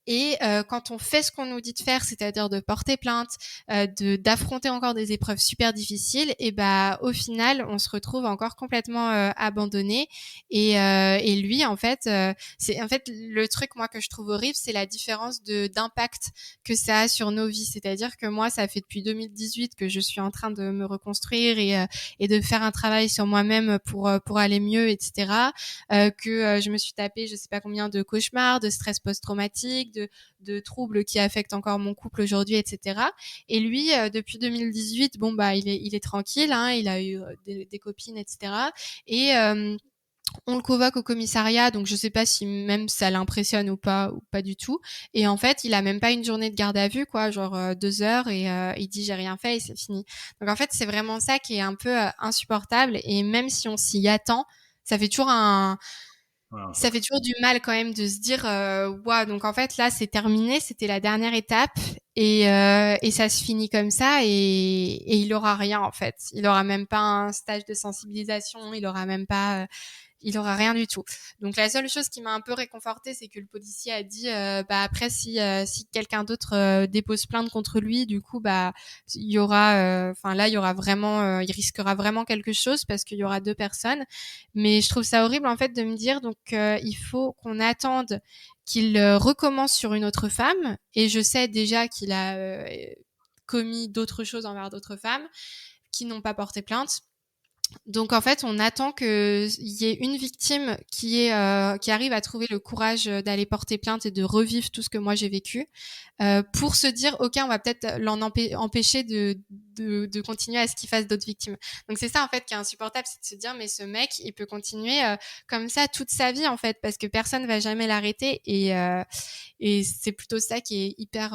Et quand on fait ce qu'on nous dit de faire, c'est-à-dire de porter plainte, d'affronter encore des épreuves super difficiles, et au final, on se retrouve encore complètement abandonné. Et lui, en fait, c'est en fait le truc moi que je trouve horrible, c'est la différence d'impact que ça a sur nos vies. C'est-à-dire que moi, ça fait depuis 2018 que je suis en train de me reconstruire et de faire un travail sur moi-même pour aller mieux, etc. Que je me suis tapé, je sais pas combien de cauchemars, de stress post-traumatique, de troubles qui affectent encore mon couple aujourd'hui, etc. Et lui, depuis 2018, il est tranquille, hein, il a eu des copines, etc. Et On le convoque au commissariat, donc je sais pas si même ça l'impressionne ou pas du tout. Et en fait, il a même pas une journée de garde à vue, quoi, genre 2 heures, et il dit j'ai rien fait et c'est fini. Donc en fait, c'est vraiment ça qui est un peu insupportable. Et même si on s'y attend, ça fait toujours Voilà, un ça choc. fait toujours du mal quand même de se dire ouah, donc en fait là c'est terminé, c'était la dernière étape et ça se finit comme ça et il aura rien en fait. Il aura même pas un stage de sensibilisation, il aura rien du tout. Donc la seule chose qui m'a un peu réconfortée, c'est que le policier a dit bah après si quelqu'un d'autre dépose plainte contre lui, du coup bah il y aura là il y aura vraiment il risquera vraiment quelque chose parce qu'il y aura 2 personnes. Mais je trouve ça horrible en fait de me dire donc il faut qu'on attende qu'il recommence sur une autre femme et je sais déjà qu'il a commis d'autres choses envers d'autres femmes qui n'ont pas porté plainte. Donc en fait, on attend qu'il y ait une victime qui arrive à trouver le courage d'aller porter plainte et de revivre tout ce que moi j'ai vécu, pour se dire ok, on va peut-être empêcher de continuer à ce qu'il fasse d'autres victimes. Donc c'est ça en fait qui est insupportable, c'est de se dire mais ce mec il peut continuer comme ça toute sa vie en fait parce que personne va jamais l'arrêter et c'est plutôt ça qui est hyper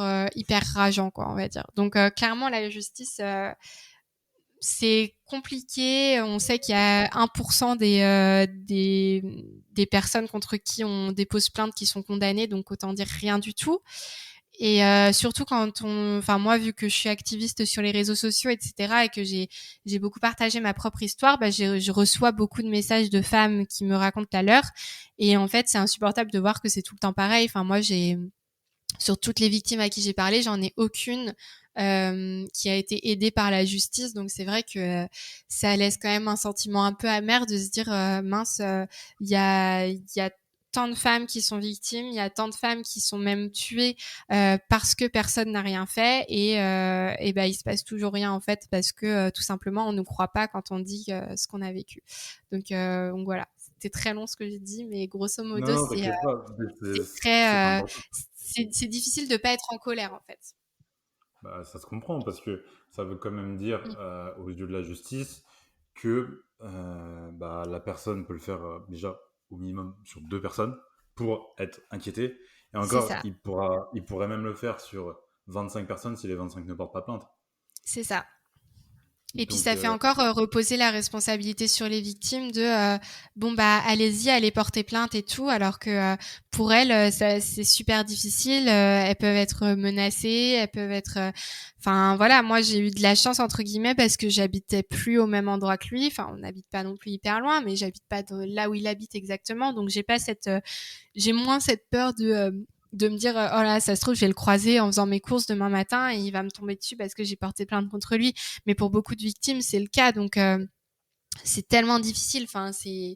rageant quoi on va dire. Donc clairement la justice c'est compliqué. On sait qu'il y a 1% des personnes contre qui on dépose plainte qui sont condamnées, donc autant dire rien du tout. Et surtout moi, vu que je suis activiste sur les réseaux sociaux, etc., et que j'ai beaucoup partagé ma propre histoire, bah, je reçois beaucoup de messages de femmes qui me racontent la leur. Et en fait, c'est insupportable de voir que c'est tout le temps pareil. Enfin, moi, sur toutes les victimes à qui j'ai parlé, j'en ai aucune qui a été aidée par la justice. Donc c'est vrai que ça laisse quand même un sentiment un peu amer de se dire mince, il y a tant de femmes qui sont victimes, il y a tant de femmes qui sont même tuées parce que personne n'a rien fait et ben il se passe toujours rien en fait parce que tout simplement on nous croit pas quand on dit ce qu'on a vécu. Donc voilà, c'était très long ce que j'ai dit, mais grosso modo Non, t'inquiète pas, c'est c'est très important. c'est difficile de pas être en colère en fait. Bah, ça se comprend parce que ça veut quand même dire, Mmh. aux yeux de la justice, que bah, la personne peut le faire déjà au minimum sur 2 personnes pour être inquiété. Et C'est encore, ça, il pourrait même le faire sur 25 personnes si les 25 ne portent pas plainte. c'est ça. Et puis Donc, ça fait encore reposer la responsabilité sur les victimes de bon bah allez-y, allez porter plainte et tout, alors que pour elles c'est super difficile. Elles peuvent être menacées, elles peuvent être. Enfin voilà, moi j'ai eu de la chance entre guillemets parce que j'habitais plus au même endroit que lui. Enfin on n'habite pas non plus hyper loin, mais j'habite pas là où il habite exactement, donc j'ai moins cette peur de me dire oh là ça se trouve je vais le croiser en faisant mes courses demain matin et il va me tomber dessus parce que j'ai porté plainte contre lui, mais pour beaucoup de victimes c'est le cas, donc c'est tellement difficile, enfin c'est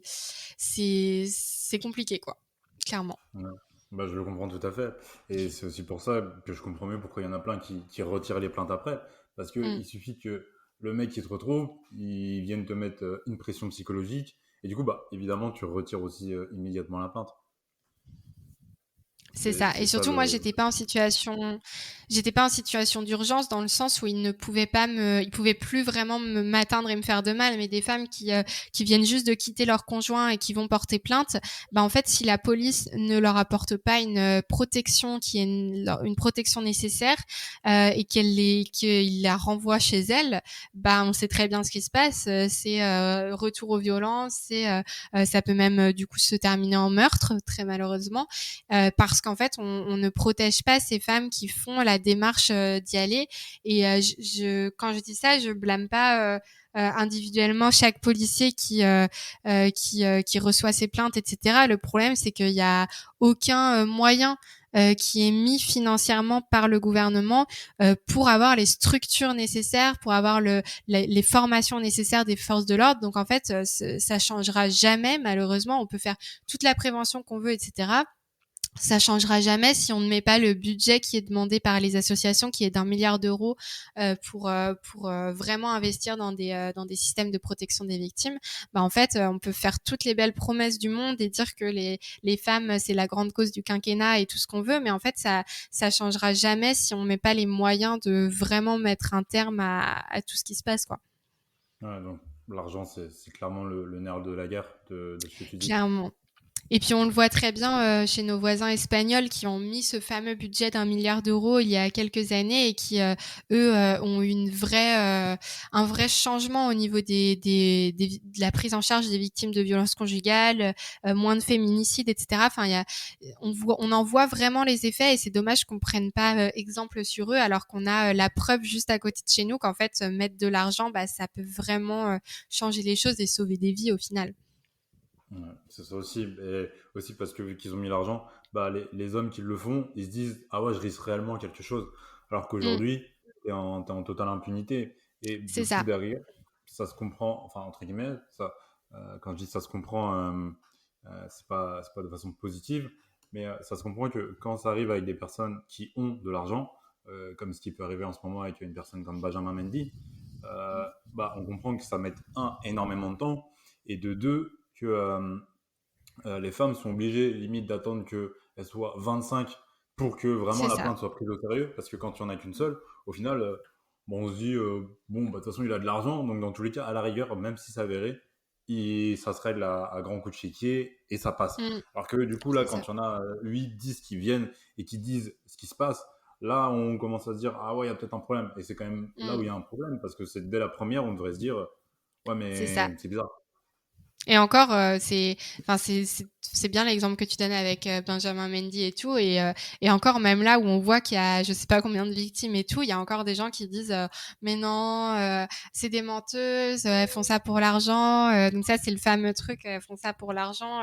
compliqué quoi, clairement. ouais. Bah, je le comprends tout à fait. Et c'est aussi pour ça que je comprends mieux pourquoi il y en a plein qui retirent les plaintes après. Parce Mm. qu'il suffit que le mec qui te retrouve, il vienne te mettre une pression psychologique. Et du coup, bah, évidemment, tu retires aussi immédiatement la plainte. C'est ça. C'est Et ça surtout, moi, le. j'étais pas en situation d'urgence dans le sens où il pouvait plus vraiment m'atteindre et me faire de mal. Mais des femmes qui viennent juste de quitter leur conjoint et qui vont porter plainte, bah, en fait, si la police ne leur apporte pas une protection qui est une protection nécessaire, et qu'il la renvoie chez elle, bah, on sait très bien ce qui se passe. C'est retour aux violences, ça peut même, du coup, se terminer en meurtre, très malheureusement. Parce qu'en fait, on ne protège pas ces femmes qui font la démarche d'y aller. Et quand je dis ça, je blâme pas individuellement chaque policier qui reçoit ces plaintes, etc. Le problème, c'est qu'il y a aucun moyen qui est mis financièrement par le gouvernement pour avoir les structures nécessaires, pour avoir les formations nécessaires des forces de l'ordre. Donc en fait, ça changera jamais, malheureusement. On peut faire toute la prévention qu'on veut, etc. Ça changera jamais si on ne met pas le budget qui est demandé par les associations, qui est d'1 milliard d'euros pour vraiment investir dans des systèmes de protection des victimes. Bah en fait, on peut faire toutes les belles promesses du monde et dire que les femmes c'est la grande cause du quinquennat et tout ce qu'on veut, mais en fait ça changera jamais si on met pas les moyens de vraiment mettre un terme à tout ce qui se passe quoi. Ouais, donc, l'argent, c'est clairement le nerf de la guerre de ce que tu dis. Clairement. Et puis on le voit très bien chez nos voisins espagnols qui ont mis ce fameux budget d'1 milliard d'euros il y a quelques années et qui, eux, ont eu un vrai changement au niveau de la prise en charge des victimes de violences conjugales, moins de féminicides, etc. Enfin, on en voit vraiment les effets et c'est dommage qu'on prenne pas exemple sur eux alors qu'on a la preuve juste à côté de chez nous qu'en fait, mettre de l'argent, bah, ça peut vraiment changer les choses et sauver des vies au final. Ouais, c'est ça aussi. Et aussi parce que vu qu'ils ont mis l'argent, bah, les hommes qui le font, ils se disent, ah ouais, je risque réellement quelque chose. Alors Mmh, qu'aujourd'hui, t'es en totale impunité. Et c'est du coup, ça. derrière, ça se comprend, enfin, entre guillemets, ça, quand je dis ça se comprend, c'est pas de façon positive, mais ça se comprend que quand ça arrive avec des personnes qui ont de l'argent, comme ce qui peut arriver en ce moment avec une personne comme Benjamin Mendy, bah, on comprend que ça met, un, énormément de temps, et de deux, que les femmes sont obligées limite d'attendre qu'elles soient 25 pour que vraiment C'est la ça. plainte soit prise au sérieux, parce que quand il n'y en a qu'une seule, au final, bon, on se dit, bon, bah, de toute façon, il a de l'argent, donc dans tous les cas, à la rigueur, même si ça avéré, ça se règle à grands coups de chéquier et ça passe. Mmh, Alors que du coup, là, c'est quand ça. il y en a 8, 10 qui viennent et qui disent ce qui se passe, là, on commence à se dire, ah ouais, il y a peut-être un problème. Et c'est quand même là où il y Mmh, a un problème, parce que c'est dès la première, on devrait se dire, ouais, c'est ça. mais c'est bizarre. Et encore, c'est bien l'exemple que tu donnes avec Benjamin Mendy et tout. Et encore, même là où on voit qu'il y a je sais pas combien de victimes et tout, il y a encore des gens qui disent mais non, c'est des menteuses, elles font ça pour l'argent. Donc ça, c'est le fameux truc, elles font ça pour l'argent.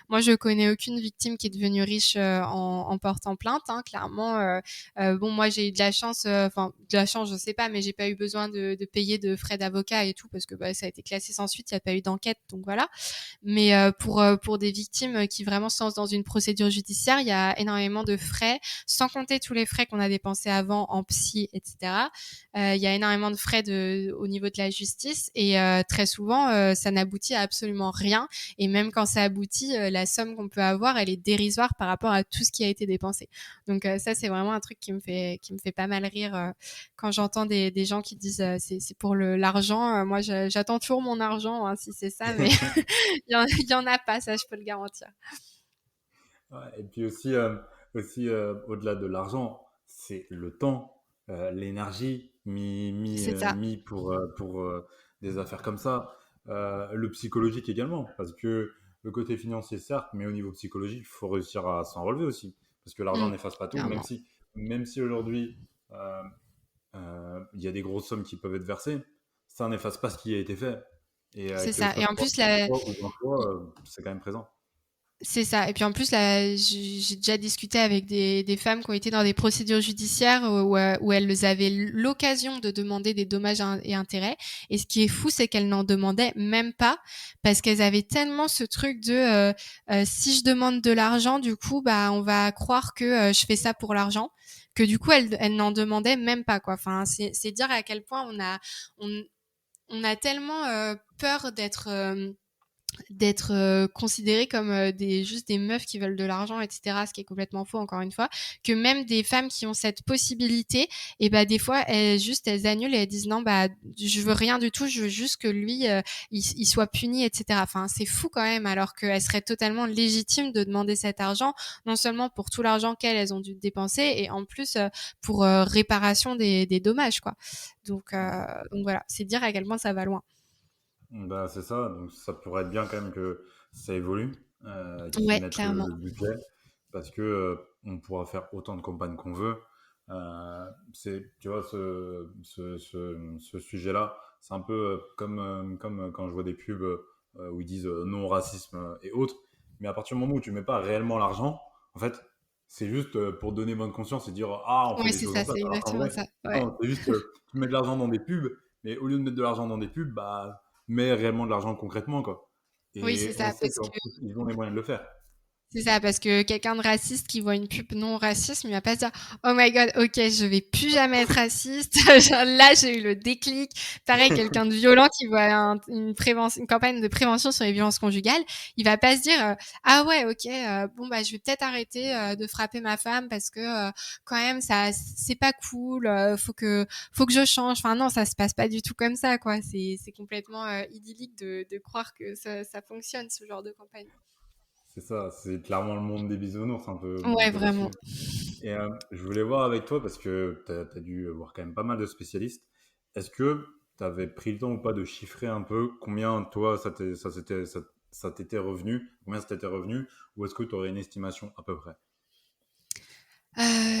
Moi, je connais aucune victime qui est devenue riche en portant plainte, hein, clairement. Bon, moi, j'ai eu de la chance, enfin, de la chance, je sais pas, mais j'ai pas eu besoin de payer de frais d'avocat et tout parce que bah, ça a été classé sans suite, il n'y a pas eu d'enquête, donc voilà. Mais pour des victimes qui vraiment se lancent dans une procédure judiciaire, il y a énormément de frais, sans compter tous les frais qu'on a dépensés avant en psy, etc. Il y a énormément de frais au niveau de la justice et très souvent, ça n'aboutit à absolument rien. Et même quand ça aboutit, la somme qu'on peut avoir, elle est dérisoire par rapport à tout ce qui a été dépensé. Donc ça, c'est vraiment un truc qui me fait pas mal rire quand j'entends des gens qui disent c'est pour l'argent. Moi, j'attends toujours mon argent, hein, si c'est ça, mais il y en a pas, ça je peux le garantir. Ouais, et puis aussi, au-delà de l'argent, c'est le temps, l'énergie C'est ça. mis pour des affaires comme ça. Le psychologique également, parce que le côté financier, certes, mais au niveau psychologique, il faut réussir à s'en relever aussi. Parce que l'argent Mmh, n'efface pas tout, clairement. même si aujourd'hui, euh, il y a des grosses sommes qui peuvent être versées, ça n'efface pas ce qui a été fait. Et C'est que ça. ça Et en soit plus, un la, choix ou un choix, c'est quand même présent. C'est ça. Et puis en plus, là, j'ai déjà discuté avec des femmes qui ont été dans des procédures judiciaires où elles avaient l'occasion de demander des dommages et intérêts. Et ce qui est fou, c'est qu'elles n'en demandaient même pas parce qu'elles avaient tellement ce truc de si je demande de l'argent, du coup, bah on va croire que je fais ça pour l'argent, que du coup elles n'en demandaient même pas quoi. Enfin, c'est dire à quel point on, on a tellement peur d'être considérées comme juste des meufs qui veulent de l'argent, etc., ce qui est complètement faux, encore une fois, que même des femmes qui ont cette possibilité, et bah, des fois, elles annulent et elles disent non, bah, je veux rien du tout, je veux juste que lui, il soit puni, etc. Enfin, c'est fou quand même, alors qu'elles seraient totalement légitimes de demander cet argent, non seulement pour tout l'argent qu'elles ont dû dépenser, et en plus pour réparation des dommages, quoi. Donc voilà, c'est dire à quel point ça va loin. Bah, c'est ça, donc ça pourrait être bien quand même que ça évolue, qu'ils Ouais, mettent clairement. le budget, parce que on pourra faire autant de campagnes qu'on veut. Tu vois, ce sujet-là, c'est un peu comme quand je vois des pubs où ils disent non au racisme et autres, mais à partir du moment où tu mets pas réellement l'argent, en fait, c'est juste pour donner bonne conscience et dire ah, on fait Ouais, des c'est choses ça, en face, c'est alors qu'en exactement vrai, ça. Ouais. non, c'est juste tu mets de l'argent dans des pubs, mais au lieu de mettre de l'argent dans des pubs, bah mais réellement de l'argent concrètement, quoi. Oui, c'est Et on ça, sait parce qu'en que plus, ils ont les moyens de le faire. C'est ça, parce que quelqu'un de raciste qui voit une pub non raciste, il va pas se dire oh my god, ok, je vais plus jamais être raciste. Genre, là, j'ai eu le déclic. Pareil, quelqu'un de violent qui voit une campagne de prévention sur les violences conjugales, il va pas se dire ah ouais, ok, bon bah je vais peut-être arrêter de frapper ma femme parce que quand même ça c'est pas cool. Faut que je change. Enfin non, ça se passe pas du tout comme ça, quoi. C'est complètement idyllique de croire que ça fonctionne ce genre de campagne. C'est ça, c'est clairement le monde des bisounours un Ouais, peu vraiment. là-dessus. Et je voulais voir avec toi, parce que tu as dû voir quand même pas mal de spécialistes, est-ce que tu avais pris le temps ou pas de chiffrer un peu combien toi ça t'était revenu, combien ça t'était revenu, ou est-ce que tu aurais une estimation à peu près?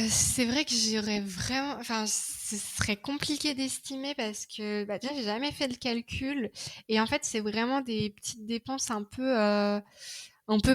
C'est vrai que j'aurais vraiment enfin, ce serait compliqué d'estimer parce que, bah, déjà, j'ai jamais fait le calcul et en fait, c'est vraiment des petites dépenses un peu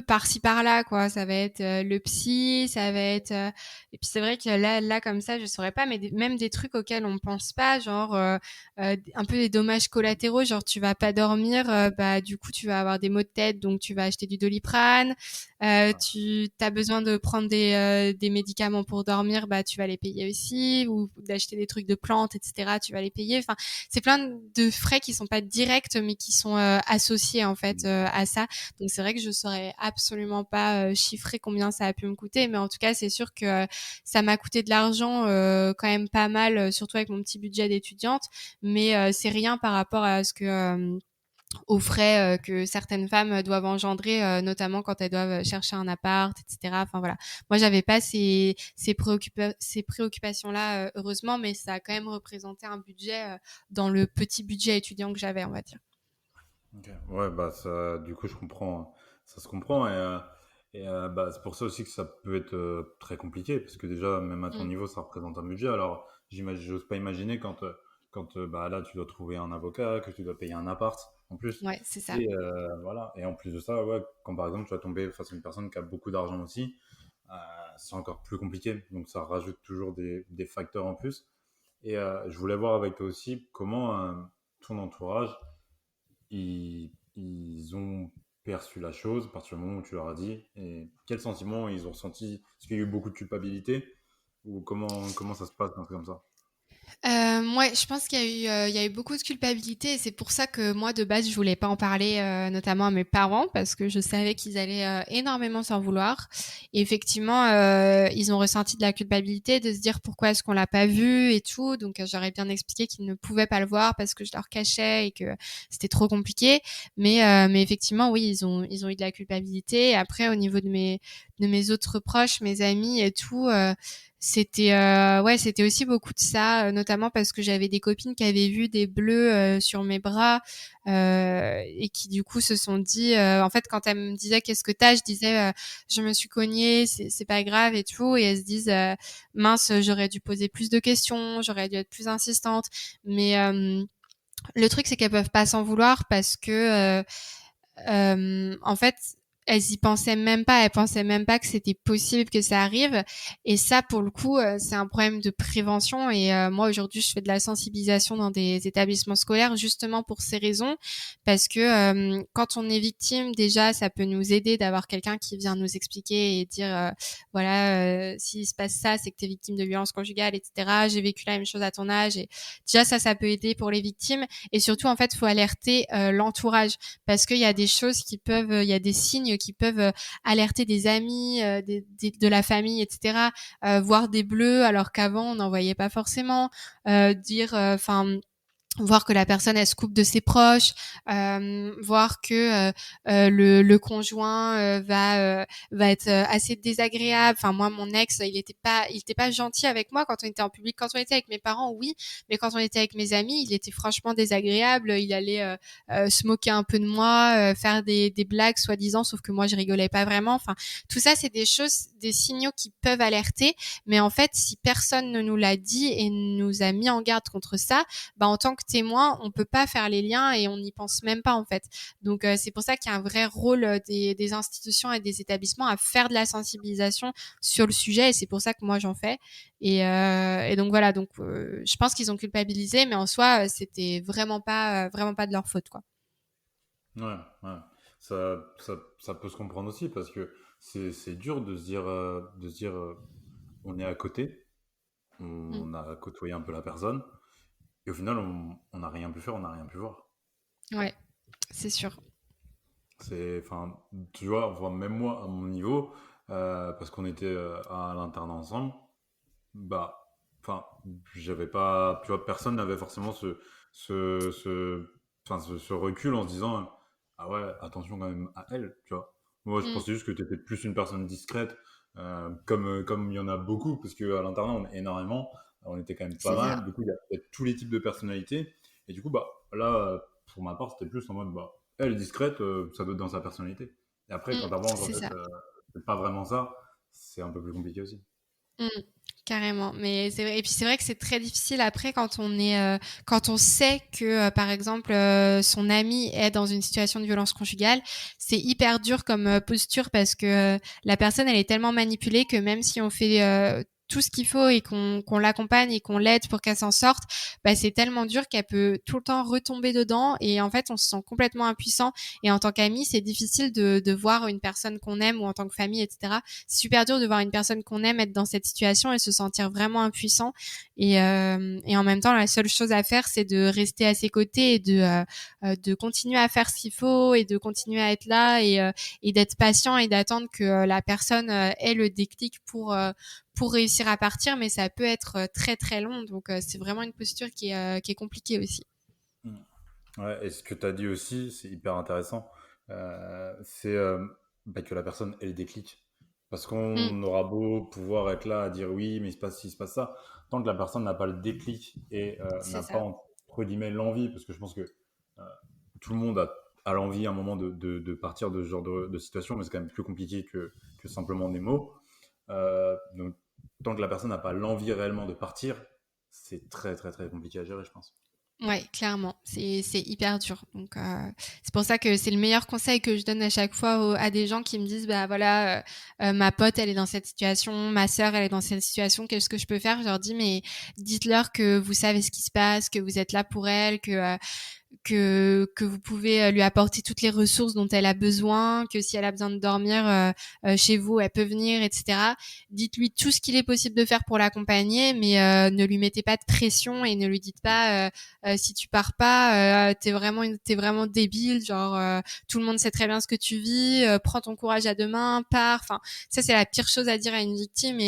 par-ci par-là, quoi. Ça va être le psy, ça va être et puis c'est vrai que là comme ça, je saurais pas, mais même des trucs auxquels on pense pas, genre un peu des dommages collatéraux, genre tu vas pas dormir, bah du coup tu vas avoir des maux de tête, donc tu vas acheter du Doliprane. Tu as besoin de prendre des médicaments pour dormir, bah tu vas les payer aussi, ou d'acheter des trucs de plantes, etc. Tu vas les payer. Enfin, c'est plein de frais qui sont pas directs, mais qui sont associés en fait à ça. Donc c'est vrai que je saurais absolument pas chiffrer combien ça a pu me coûter, mais en tout cas c'est sûr que ça m'a coûté de l'argent quand même pas mal, surtout avec mon petit budget d'étudiante, mais c'est rien par rapport à ce que aux frais que certaines femmes doivent engendrer, notamment quand elles doivent chercher un appart, etc. Enfin voilà. Moi, j'avais pas ces préoccupations-là, heureusement, mais ça a quand même représenté un budget dans le petit budget étudiant que j'avais, on va dire. Ok. Ouais, bah ça, du coup, je comprends, hein. Ça se comprend bah, c'est pour ça aussi que ça peut être très compliqué parce que déjà, même à ton Mm. niveau, ça représente un budget. Alors, j'ose pas imaginer quand bah, là, tu dois trouver un avocat, que tu dois payer un appart en plus. Ouais, c'est ça. Et voilà. Et en plus de ça, ouais, quand par exemple, tu vas tomber face à une personne qui a beaucoup d'argent aussi, euh, c'est encore plus compliqué. Donc, ça rajoute toujours des facteurs en plus. Et je voulais voir avec toi aussi comment ton entourage ils ont perçu la chose à partir du moment où tu leur as dit et quels sentiments ils ont ressenti. Est-ce qu'il y a eu beaucoup de culpabilité ou comment ça se passe un truc comme ça? Ouais, je pense il y a eu beaucoup de culpabilité et c'est pour ça que moi, de base, je voulais pas en parler, notamment à mes parents parce que je savais qu'ils allaient énormément s'en vouloir. Et effectivement, ils ont ressenti de la culpabilité de se dire pourquoi est-ce qu'on l'a pas vu et tout. Donc, j'aurais bien expliqué qu'ils ne pouvaient pas le voir parce que je leur cachais et que c'était trop compliqué. Mais effectivement, oui, ils ont eu de la culpabilité. Et après, au niveau de mes autres proches, mes amis et tout, c'était aussi beaucoup de ça, notamment parce que j'avais des copines qui avaient vu des bleus sur mes bras et qui du coup se sont dit en fait quand elles me disaient qu'est-ce que t'as, je disais je me suis cognée, c'est pas grave et tout, et elles se disent mince, j'aurais dû poser plus de questions, j'aurais dû être plus insistante, mais le truc c'est qu'elles peuvent pas s'en vouloir parce que en fait, elles y pensaient même pas. Elles pensaient même pas que c'était possible que ça arrive. Et ça, pour le coup, c'est un problème de prévention. Et moi, aujourd'hui, je fais de la sensibilisation dans des établissements scolaires justement pour ces raisons. Parce que quand on est victime, déjà, ça peut nous aider d'avoir quelqu'un qui vient nous expliquer et dire, voilà, s'il se passe ça, c'est que tu es victime de violences conjugales, etc. J'ai vécu la même chose à ton âge. Et déjà, ça peut aider pour les victimes. Et surtout, en fait, il faut alerter l'entourage parce qu'il y a des choses qui peuvent, il y a des signes qui peuvent alerter des amis, de la famille, etc. Voir des bleus alors qu'avant on n'en voyait pas forcément. Dire, enfin voir que la personne elle se coupe de ses proches, voir que le conjoint va être assez désagréable. Enfin moi mon ex il était pas gentil avec moi quand on était en public. Quand on était avec mes parents oui, mais quand on était avec mes amis il était franchement désagréable. Il allait se moquer un peu de moi, faire des blagues soi-disant, sauf que moi je rigolais pas vraiment. Enfin tout ça c'est des choses, des signaux qui peuvent alerter, mais en fait si personne ne nous l'a dit et nous a mis en garde contre ça, bah, en tant que témoin, on peut pas faire les liens et on n'y pense même pas en fait. Donc c'est pour ça qu'il y a un vrai rôle des institutions et des établissements à faire de la sensibilisation sur le sujet et c'est pour ça que moi j'en fais. Et donc voilà, donc je pense qu'ils ont culpabilisé, mais en soi c'était vraiment pas de leur faute quoi. Ouais, ouais. ça peut se comprendre aussi parce que c'est dur de se dire on est à côté, Mmh. on a côtoyé un peu la personne, et au final, on n'a rien pu faire, on n'a rien pu voir. Ouais, c'est sûr. Enfin, tu vois, enfin, même moi, à mon niveau, parce qu'on était à l'internat ensemble, bah, enfin, j'avais pas, tu vois, personne n'avait forcément ce recul en se disant, ah ouais, attention quand même à elle, tu vois. Moi, je Mmh. pensais juste que tu étais plus une personne discrète, comme il y en a beaucoup, parce qu'à l'internat, on est énormément, on était quand même pas C'est ça. mal, du coup, il y a tous les types de personnalités, et du coup, bah, là, pour ma part, c'était plus en mode, bah, elle est discrète, ça doit être dans sa personnalité. Et après, quand t'avances, en C'est fait, ça. c'est pas vraiment ça, c'est un peu plus compliqué aussi. Mmh. Carrément, mais c'est vrai et puis c'est vrai que c'est très difficile après quand on sait que, par exemple, son ami est dans une situation de violence conjugale, c'est hyper dur comme, posture parce que, la personne elle est tellement manipulée que même si on fait, tout ce qu'il faut et qu'on l'accompagne et qu'on l'aide pour qu'elle s'en sorte, bah, c'est tellement dur qu'elle peut tout le temps retomber dedans et en fait on se sent complètement impuissant et en tant qu'ami, c'est difficile de voir une personne qu'on aime ou en tant que famille et cetera, c'est super dur de voir une personne qu'on aime être dans cette situation et se sentir vraiment impuissant. Et en même temps, la seule chose à faire, c'est de rester à ses côtés et de continuer à faire ce qu'il faut et de continuer à être là et d'être patient et d'attendre que la personne ait le déclic pour réussir à partir. Mais ça peut être très très long. Donc, c'est vraiment une posture qui est compliquée aussi. Mm. Ouais, et ce que tu as dit aussi, c'est hyper intéressant, c'est bah, que la personne ait le déclic. Parce Mm, qu'on aura beau pouvoir être là à dire oui, mais il se passe ci, il se passe ça, tant que la personne n'a pas le déclic et c'est n'a pas, ça. entre guillemets, l'envie, parce que je pense que euh, tout le monde a l'envie à un moment de partir de ce genre de situation, mais c'est quand même plus compliqué que simplement des mots. Donc, tant que la personne n'a pas l'envie réellement de partir, c'est très, très, très compliqué à gérer, je pense. Ouais, clairement, c'est hyper dur. Donc c'est pour ça que c'est le meilleur conseil que je donne à chaque fois à des gens qui me disent bah voilà ma pote elle est dans cette situation, ma sœur elle est dans cette situation, qu'est-ce que je peux faire? Je leur dis mais dites-leur que vous savez ce qui se passe, que vous êtes là pour elle, que vous pouvez lui apporter toutes les ressources dont elle a besoin, que si elle a besoin de dormir chez vous, elle peut venir, etc. Dites-lui tout ce qu'il est possible de faire pour l'accompagner, mais ne lui mettez pas de pression et ne lui dites pas si tu pars pas, t'es vraiment débile, genre tout le monde sait très bien ce que tu vis, prends ton courage à deux mains, pars. Enfin, ça c'est la pire chose à dire à une victime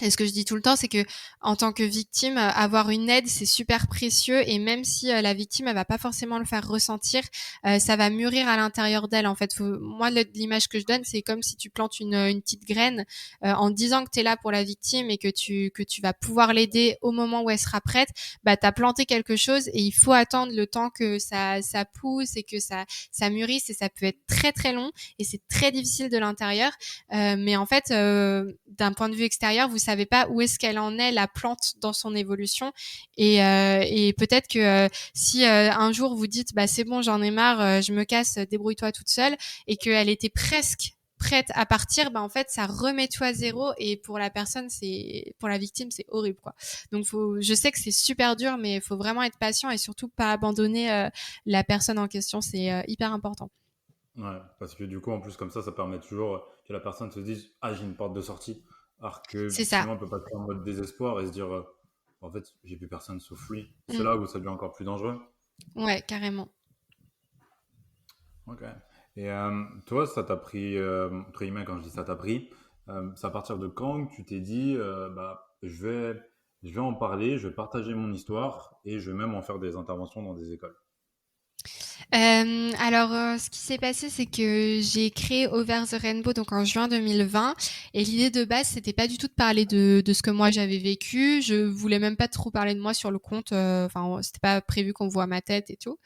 et ce que je dis tout le temps, c'est que en tant que victime, avoir une aide, c'est super précieux. Et même si la victime, elle va pas forcément le faire ressentir, ça va mûrir à l'intérieur d'elle. En fait, moi, l'image que je donne, c'est comme si tu plantes une petite graine en disant que tu es là pour la victime et que tu vas pouvoir l'aider au moment où elle sera prête. Bah, t'as planté quelque chose et il faut attendre le temps que ça pousse et que ça mûrisse. Et ça peut être très très long et c'est très difficile de l'intérieur. Mais en fait, d'un point de vue extérieur, vous savez pas où est-ce qu'elle en est la plante dans son évolution. Et peut-être que si un jour vous dites bah c'est bon, j'en ai marre, je me casse, débrouille-toi toute seule, et qu'elle était presque prête à partir, bah en fait ça remet tout à zéro et pour la personne c'est pour la victime c'est horrible quoi. Donc je sais que c'est super dur mais il faut vraiment être patient et surtout pas abandonner la personne en question, c'est hyper important. Ouais, parce que du coup, en plus, comme ça permet toujours que la personne se dise, ah, j'ai une porte de sortie. Alors que C'est ça. sinon, elle peut passer en mode désespoir et se dire, en fait, j'ai plus personne sauf lui. C'est Mm. là où ça devient encore plus dangereux. Ouais, carrément. Ok. Et toi, ça t'a pris, entre guillemets, quand je dis ça t'a pris, c'est à partir de quand que tu t'es dit, bah, je vais en parler, je vais partager mon histoire et je vais même en faire des interventions dans des écoles. Alors, ce qui s'est passé, c'est que j'ai créé Over the Rainbow donc en juin 2020 et l'idée de base, c'était pas du tout de parler de ce que moi j'avais vécu. Je voulais même pas trop parler de moi sur le compte, enfin, c'était pas prévu qu'on voit ma tête et tout.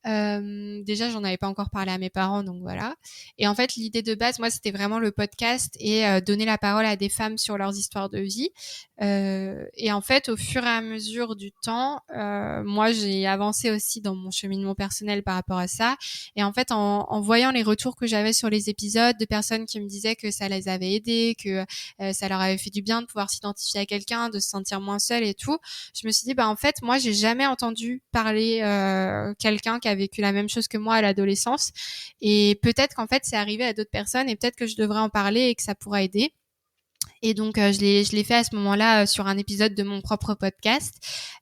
Déjà, j'en avais pas encore parlé à mes parents, donc voilà. Et en fait, l'idée de base, moi, c'était vraiment le podcast et donner la parole à des femmes sur leurs histoires de vie. Et en fait, au fur et à mesure du temps, moi, j'ai avancé aussi dans mon cheminement personnel par rapport à ça. Et en fait, en voyant les retours que j'avais sur les épisodes de personnes qui me disaient que ça les avait aidées, que ça leur avait fait du bien de pouvoir s'identifier à quelqu'un, de se sentir moins seule et tout, je me suis dit, bah en fait, moi, j'ai jamais entendu parler quelqu'un qui qui a vécu la même chose que moi à l'adolescence. Et peut-être qu'en fait, c'est arrivé à d'autres personnes et peut-être que je devrais en parler et que ça pourra aider. Et donc, je l'ai fait à ce moment-là sur un épisode de mon propre podcast.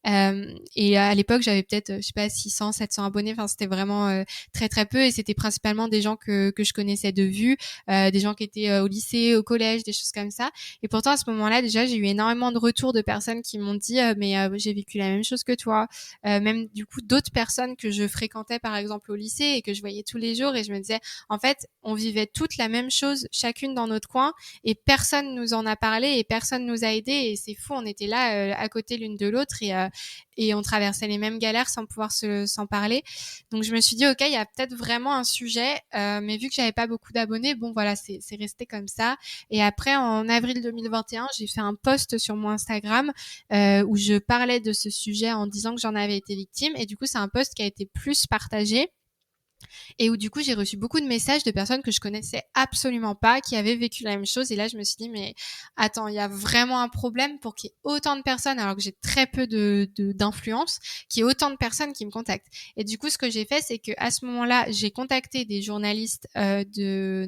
Et à l'époque, j'avais peut-être, je sais pas, 600, 700 abonnés. Enfin, c'était vraiment très, très peu. Et c'était principalement des gens que je connaissais de vue, des gens qui étaient au lycée, au collège, des choses comme ça. Et pourtant, à ce moment-là, déjà, j'ai eu énormément de retours de personnes qui m'ont dit, mais j'ai vécu la même chose que toi. Même, du coup, d'autres personnes que je fréquentais, par exemple, au lycée et que je voyais tous les jours. Et je me disais, en fait, on vivait toutes la même chose, chacune dans notre coin. Et personne nous en a parlé et personne nous a aidés et c'est fou, on était là à côté l'une de l'autre et on traversait les mêmes galères sans pouvoir s'en parler. Donc je me suis dit ok, il y a peut-être vraiment un sujet, mais vu que j'avais pas beaucoup d'abonnés, bon voilà, c'est resté comme ça. Et après en avril 2021, j'ai fait un post sur mon Instagram où je parlais de ce sujet en disant que j'en avais été victime et du coup c'est un post qui a été plus partagé et où du coup j'ai reçu beaucoup de messages de personnes que je connaissais absolument pas, qui avaient vécu la même chose. Et là je me suis dit mais attends, il y a vraiment un problème pour qu'il y ait autant de personnes, alors que j'ai très peu d'influence, qu'il y ait autant de personnes qui me contactent. Et du coup ce que j'ai fait, c'est que à ce moment-là, j'ai contacté des journalistes de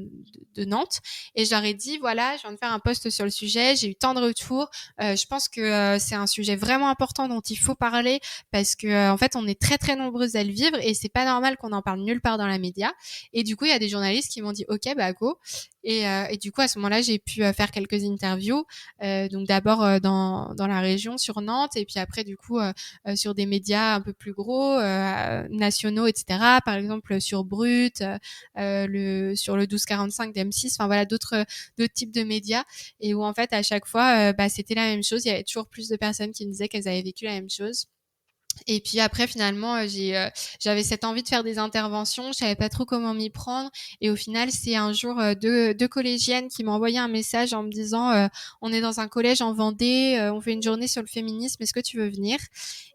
Nantes et je leur ai dit voilà, je viens de faire un post sur le sujet, j'ai eu tant de retours, je pense que c'est un sujet vraiment important dont il faut parler parce que en fait on est très très nombreuses à le vivre et c'est pas normal qu'on en parle nulle part dans la média. Et du coup il y a des journalistes qui m'ont dit ok bah go. Et du coup à ce moment-là j'ai pu faire quelques interviews, donc d'abord dans la région sur Nantes et puis après du coup sur des médias un peu plus gros, nationaux, etc. Par exemple sur Brut, sur le 1245 d'M6, enfin voilà d'autres types de médias et où en fait à chaque fois bah c'était la même chose, il y avait toujours plus de personnes qui me disaient qu'elles avaient vécu la même chose. Et puis après, finalement, j'avais cette envie de faire des interventions. Je savais pas trop comment m'y prendre. Et au final, c'est un jour deux collégiennes qui m'ont envoyé un message en me disant on est dans un collège en Vendée, on fait une journée sur le féminisme. Est-ce que tu veux venir?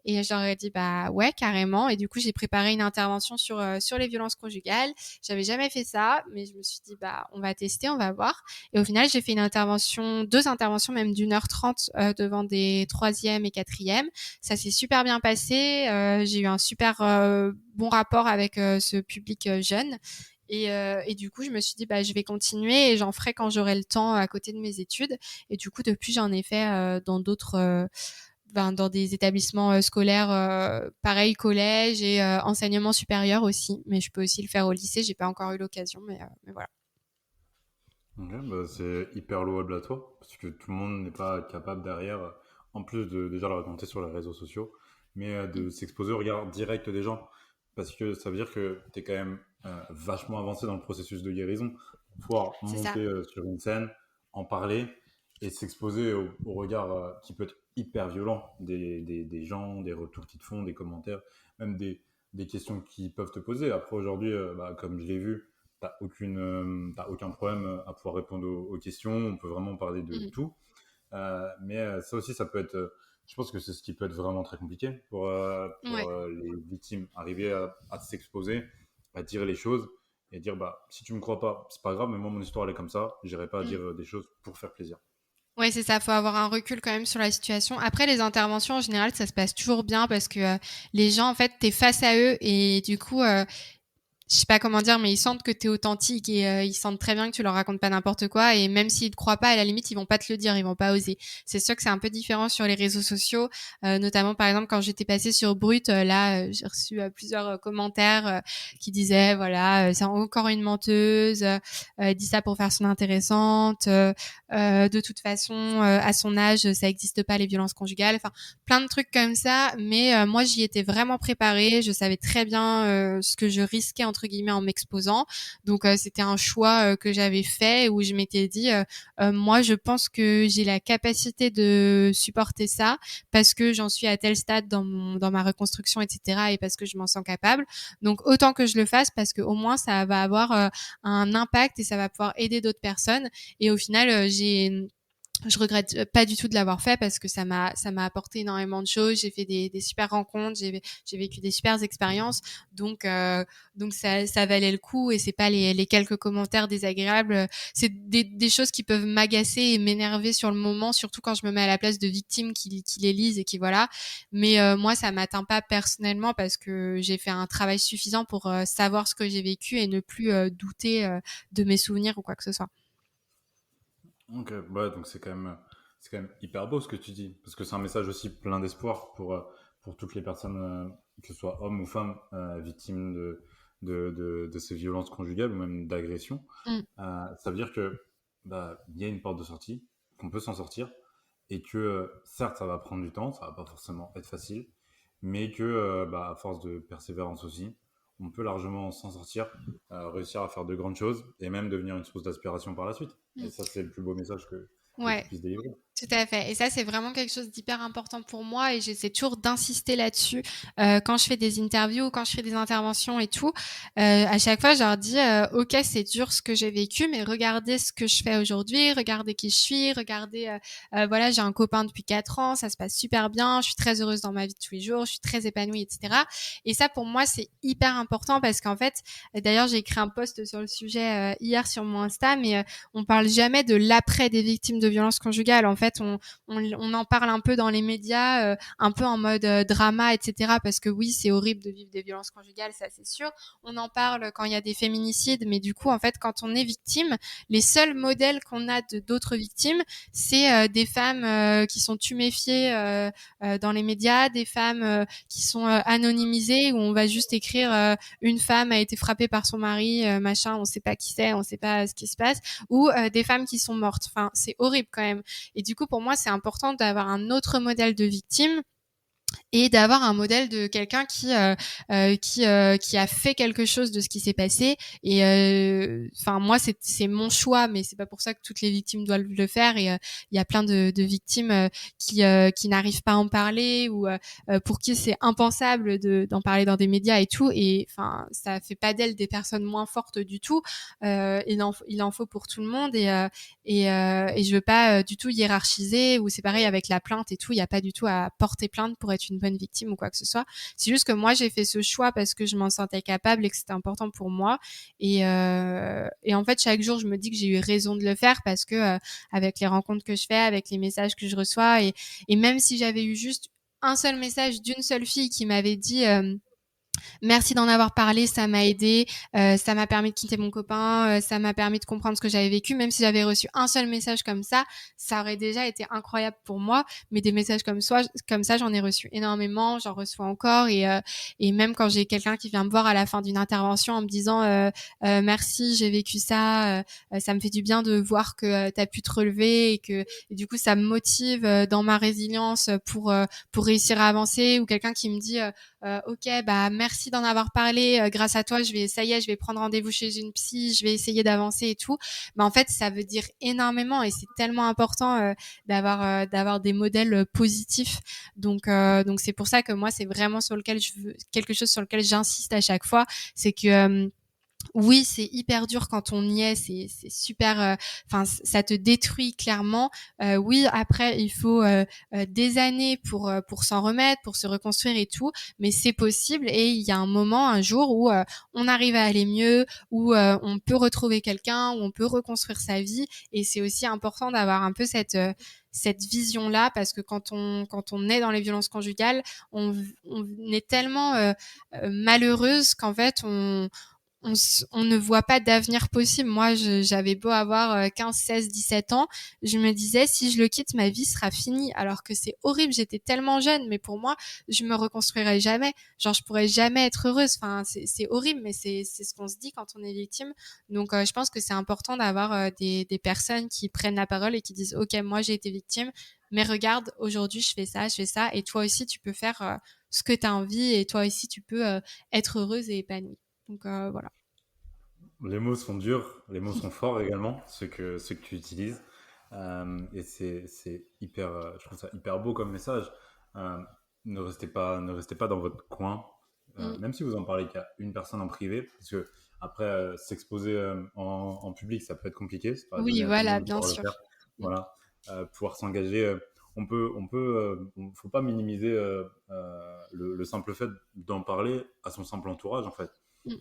Et je leur ai dit bah ouais, carrément. Et du coup, j'ai préparé une intervention sur les violences conjugales. J'avais jamais fait ça, mais je me suis dit bah on va tester, on va voir. Et au final, j'ai fait deux interventions même d'1h30 devant des troisième et quatrième. Ça s'est super bien passé. J'ai eu un super bon rapport avec ce public jeune. Et du coup, je me suis dit, bah, je vais continuer et j'en ferai quand j'aurai le temps à côté de mes études. Et du coup, depuis, j'en ai fait dans d'autres, dans des établissements scolaires, pareil, collège et enseignement supérieur aussi. Mais je peux aussi le faire au lycée. J'ai pas encore eu l'occasion, mais voilà. Ok, bah, c'est hyper louable à toi, parce que tout le monde n'est pas capable derrière, en plus de déjà le raconter sur les réseaux sociaux, mais de s'exposer au regard direct des gens, parce que ça veut dire que tu es quand même vachement avancé dans le processus de guérison, pour pouvoir C'est ça. monter sur une scène, en parler et s'exposer au regard qui peut être hyper violent des gens, des retours qu'ils te font, des commentaires, même des questions qu'ils peuvent te poser. Après aujourd'hui, bah, comme je l'ai vu, t'as aucun problème à pouvoir répondre aux questions. On peut vraiment parler de Mhm. tout. Mais ça aussi, ça peut être. Je pense que c'est ce qui peut être vraiment très compliqué pour Ouais. les victimes. Arriver à s'exposer, à dire les choses et dire bah, si tu me crois pas, c'est pas grave, mais moi, mon histoire, elle est comme ça. J'irai pas dire des choses pour faire plaisir. Ouais, c'est ça, faut avoir un recul quand même sur la situation. Après, les interventions, en général, ça se passe toujours bien parce que les gens, en fait, t'es face à eux et du coup, je sais pas comment dire, mais ils sentent que t'es authentique et ils sentent très bien que tu leur racontes pas n'importe quoi. Et même s'ils te croient pas, à la limite, ils vont pas te le dire, ils vont pas oser. C'est sûr que c'est un peu différent sur les réseaux sociaux, notamment par exemple quand j'étais passée sur Brut, là, j'ai reçu plusieurs commentaires qui disaient voilà, c'est encore une menteuse, elle dit ça pour faire son intéressante. De toute façon, à son âge, ça existe pas les violences conjugales. Enfin, plein de trucs comme ça. Mais moi, j'y étais vraiment préparée. Je savais très bien ce que je risquais entre guillemets en m'exposant. Donc c'était un choix que j'avais fait où je m'étais dit moi je pense que j'ai la capacité de supporter ça parce que j'en suis à tel stade dans ma reconstruction, etc. et parce que je m'en sens capable. Donc autant que je le fasse parce que au moins ça va avoir un impact et ça va pouvoir aider d'autres personnes. Et au final Je regrette pas du tout de l'avoir fait parce que ça m'a apporté énormément de choses. J'ai fait des super rencontres, j'ai vécu des super expériences. Donc ça valait le coup et c'est pas les quelques commentaires désagréables. C'est des choses qui peuvent m'agacer et m'énerver sur le moment, surtout quand je me mets à la place de victimes qui les lisent et qui voilà. Mais moi, ça m'atteint pas personnellement parce que j'ai fait un travail suffisant pour savoir ce que j'ai vécu et ne plus douter de mes souvenirs ou quoi que ce soit. Ok, ouais, donc c'est quand même hyper beau ce que tu dis, parce que c'est un message aussi plein d'espoir pour toutes les personnes, que ce soit hommes ou femmes, victimes de ces violences conjugales ou même d'agressions. Mm. Ça veut dire que bah, il y a une porte de sortie, qu'on peut s'en sortir, et que certes ça va prendre du temps, ça va pas forcément être facile, mais que bah, à force de persévérance aussi, on peut largement s'en sortir, réussir à faire de grandes choses et même devenir une source d'aspiration par la suite. Et Mm. ça, c'est le plus beau message que tu Ouais. puisses délivrer. Tout à fait. Et ça, c'est vraiment quelque chose d'hyper important pour moi et j'essaie toujours d'insister là-dessus quand je fais des interviews, quand je fais des interventions et tout. À chaque fois, je leur dis, OK, c'est dur ce que j'ai vécu, mais regardez ce que je fais aujourd'hui, regardez qui je suis, regardez, voilà, j'ai un copain depuis 4 ans, ça se passe super bien, je suis très heureuse dans ma vie de tous les jours, je suis très épanouie, etc. Et ça, pour moi, c'est hyper important parce qu'en fait, d'ailleurs, j'ai écrit un post sur le sujet hier sur mon Insta, mais on parle jamais de l'après des victimes de violences conjugales. En fait, on en parle un peu dans les médias, un peu en mode drama, etc. Parce que oui, c'est horrible de vivre des violences conjugales, ça c'est sûr. On en parle quand il y a des féminicides, mais du coup, en fait, quand on est victime, les seuls modèles qu'on a de d'autres victimes, c'est des femmes qui sont tuméfiées dans les médias, des femmes qui sont anonymisées, où on va juste écrire une femme a été frappée par son mari, machin, on sait pas qui c'est, on sait pas ce qui se passe, ou des femmes qui sont mortes. Enfin, c'est horrible quand même. Et du coup, pour moi, c'est important d'avoir un autre modèle de victime et d'avoir un modèle de quelqu'un qui a fait quelque chose de ce qui s'est passé et enfin moi c'est mon choix mais c'est pas pour ça que toutes les victimes doivent le faire et il y a plein de victimes qui n'arrivent pas à en parler ou pour qui c'est impensable d'en parler dans des médias et tout et enfin ça fait pas d'elles des personnes moins fortes du tout il en faut pour tout le monde et je veux pas du tout hiérarchiser ou c'est pareil avec la plainte et tout il y a pas du tout à porter plainte pour être une bonne victime ou quoi que ce soit. C'est juste que moi, j'ai fait ce choix parce que je m'en sentais capable et que c'était important pour moi. Et en fait, chaque jour, je me dis que j'ai eu raison de le faire parce que avec les rencontres que je fais, avec les messages que je reçois, et même si j'avais eu juste un seul message d'une seule fille qui m'avait dit merci d'en avoir parlé, ça m'a aidé, ça m'a permis de quitter mon copain, ça m'a permis de comprendre ce que j'avais vécu. Même si j'avais reçu un seul message comme ça aurait déjà été incroyable pour moi. Mais des messages comme ça, j'en ai reçu énormément, j'en reçois encore et même quand j'ai quelqu'un qui vient me voir à la fin d'une intervention en me disant merci, j'ai vécu ça, ça me fait du bien de voir que tu as pu te relever et du coup ça me motive dans ma résilience pour réussir à avancer ou quelqu'un qui me dit ok, bah merci d'en avoir parlé. Grâce à toi, ça y est, je vais prendre rendez-vous chez une psy, je vais essayer d'avancer et tout. Mais en fait, ça veut dire énormément et c'est tellement important d'avoir des modèles positifs. Donc c'est pour ça que moi, c'est vraiment sur lequel je veux quelque chose sur lequel j'insiste à chaque fois, c'est que oui, c'est hyper dur quand on y est, c'est super, enfin ça te détruit clairement. Oui, après il faut des années pour s'en remettre, pour se reconstruire et tout, mais c'est possible et il y a un moment, un jour où on arrive à aller mieux, où on peut retrouver quelqu'un, où on peut reconstruire sa vie et c'est aussi important d'avoir un peu cette vision-là parce que quand on est dans les violences conjugales, on est tellement malheureuse qu'en fait on ne voit pas d'avenir possible. Moi, j'avais beau avoir 15, 16, 17 ans, je me disais, si je le quitte, ma vie sera finie. Alors que c'est horrible, j'étais tellement jeune, mais pour moi, je me reconstruirai jamais. Genre, je pourrais jamais être heureuse. Enfin, c'est horrible, mais c'est ce qu'on se dit quand on est victime. Donc, je pense que c'est important d'avoir des personnes qui prennent la parole et qui disent, OK, moi, j'ai été victime, mais regarde, aujourd'hui, je fais ça, et toi aussi, tu peux faire ce que tu as envie, et toi aussi, tu peux être heureuse et épanouie. Donc voilà. Les mots sont durs, les mots sont forts également, ceux que tu utilises. Et c'est hyper, je trouve ça hyper beau comme message. Euh, ne restez pas dans votre coin, Mm. même si vous en parlez qu'à une personne en privé, parce que après, s'exposer en public, ça peut être compliqué, c'est pas Oui, donné à tout le voilà, monde de bien pouvoir le sûr. faire. Mm. Voilà. pouvoir s'engager. Faut pas minimiser le simple fait d'en parler à son simple entourage, en fait. Mm.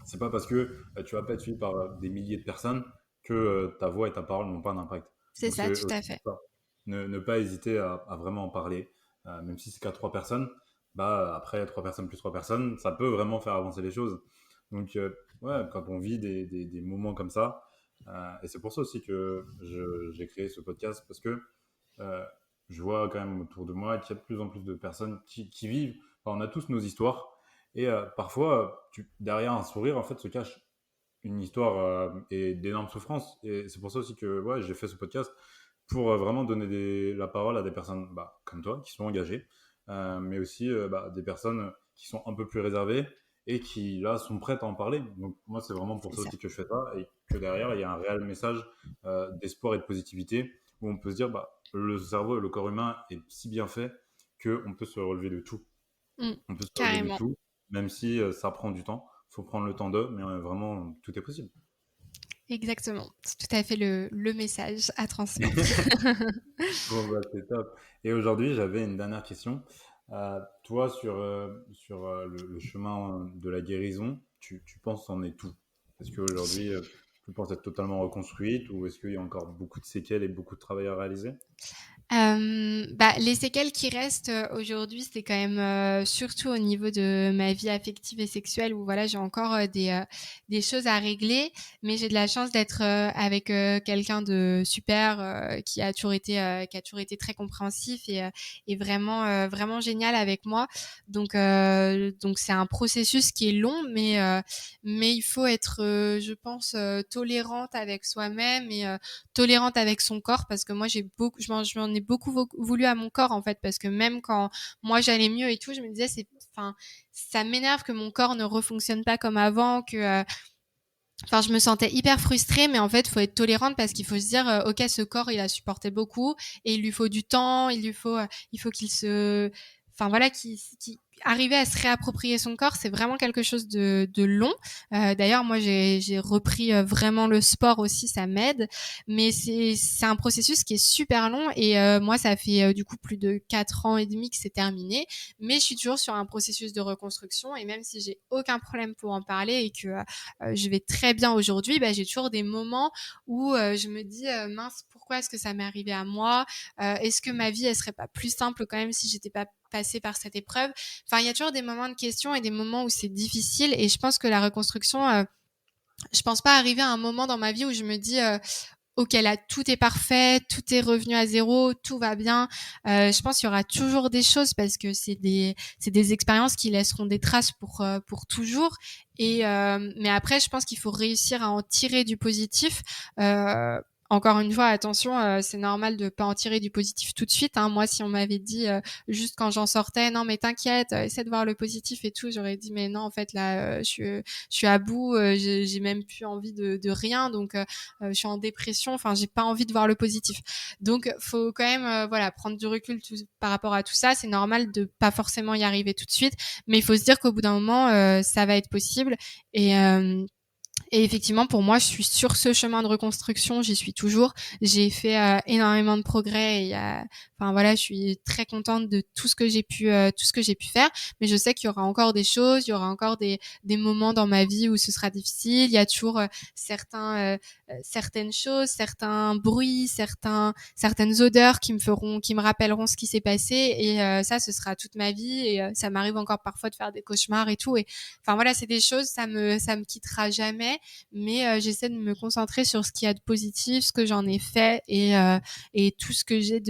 C'est pas parce que tu vas pas être suivi par des milliers de personnes que ta voix et ta parole n'ont pas d'impact. C'est Donc ça, c'est tout aussi à fait. ça. Ne pas hésiter à vraiment en parler, même si c'est qu'à trois personnes. Bah après trois personnes plus trois personnes, ça peut vraiment faire avancer les choses. Donc ouais, quand on vit des moments comme ça, et c'est pour ça aussi que j'ai créé ce podcast parce que euh, je vois quand même autour de moi qu'il y a de plus en plus de personnes qui vivent. Enfin, on a tous nos histoires. Et parfois, derrière un sourire, en fait, se cache une histoire et d'énormes souffrances. Et c'est pour ça aussi que ouais, j'ai fait ce podcast pour vraiment donner la parole à des personnes bah, comme toi qui sont engagées, mais aussi bah, des personnes qui sont un peu plus réservées et qui là sont prêtes à en parler. Donc moi, c'est vraiment pour C'est ça ça. aussi que je fais ça et que derrière, il y a un réel message d'espoir et de positivité où on peut se dire bah, le cerveau et le corps humain est si bien fait qu'on peut se relever de tout. Mm. On peut se relever de Carrément. tout, même si ça prend du temps. Il faut prendre le temps d'eux, mais vraiment, tout est possible. Exactement. C'est tout à fait le message à transmettre. Bon, bah, c'est top. Et aujourd'hui, j'avais une dernière question. Toi, sur le chemin de la guérison, tu penses en est tout? Est-ce qu'aujourd'hui, tu penses être totalement reconstruite ou est-ce qu'il y a encore beaucoup de séquelles et beaucoup de travail à réaliser? Bah, les séquelles qui restent, aujourd'hui, c'est quand même, surtout au niveau de ma vie affective et sexuelle où voilà, j'ai encore, des choses à régler. Mais j'ai de la chance d'être, avec, quelqu'un de super, qui a toujours été très compréhensif et vraiment, vraiment génial avec moi. Donc c'est un processus qui est long, mais il faut être, je pense, tolérante avec soi-même et tolérante avec son corps parce que moi je m'en ai beaucoup voulu à mon corps en fait parce que même quand moi j'allais mieux et tout, je me disais enfin ça m'énerve que mon corps ne refonctionne pas comme avant, que enfin je me sentais hyper frustrée, mais en fait faut être tolérante parce qu'il faut se dire ok, ce corps il a supporté beaucoup et il lui faut du temps, il faut qu'il se enfin voilà qui arriver à se réapproprier son corps, c'est vraiment quelque chose de long. D'ailleurs, moi, j'ai repris vraiment le sport aussi, ça m'aide. Mais c'est un processus qui est super long et moi, ça fait du coup plus de 4 ans et demi que c'est terminé. Mais je suis toujours sur un processus de reconstruction et même si j'ai aucun problème pour en parler et que je vais très bien aujourd'hui, bah, j'ai toujours des moments où je me dis mince, pourquoi est-ce que ça m'est arrivé à moi? Est-ce que ma vie, elle serait pas plus simple quand même si j'étais pas passée par cette épreuve? Enfin, il y a toujours des moments de questions et des moments où c'est difficile. Et je pense que la reconstruction, je pense pas arriver à un moment dans ma vie où je me dis, ok, là, tout est parfait, tout est revenu à zéro, tout va bien. Je pense qu'il y aura toujours des choses parce que c'est des expériences qui laisseront des traces pour toujours. Et mais après, je pense qu'il faut réussir à en tirer du positif. Euh, Encore une fois, attention, c'est normal de pas en tirer du positif tout de suite. Hein. Moi, si on m'avait dit juste quand j'en sortais, non mais t'inquiète, essaie de voir le positif et tout, j'aurais dit mais non, en fait là, je suis à bout, j'ai même plus envie de rien, donc je suis en dépression, enfin j'ai pas envie de voir le positif. Donc faut quand même voilà prendre du recul par rapport à tout ça. C'est normal de pas forcément y arriver tout de suite, mais il faut se dire qu'au bout d'un moment ça va être possible et et effectivement, pour moi, je suis sur ce chemin de reconstruction, j'y suis toujours. J'ai fait énormément de progrès et enfin voilà, je suis très contente de tout ce que j'ai pu faire. Mais je sais qu'il y aura encore des choses, il y aura encore des moments dans ma vie où ce sera difficile. Il y a toujours certaines choses, certains bruits, certaines odeurs qui me rappelleront ce qui s'est passé. Et ça, ce sera toute ma vie. Et ça m'arrive encore parfois de faire des cauchemars et tout. Et enfin voilà, c'est des choses, ça me quittera jamais, mais j'essaie de me concentrer sur ce qu'il y a de positif, ce que j'en ai fait et tout ce que j'ai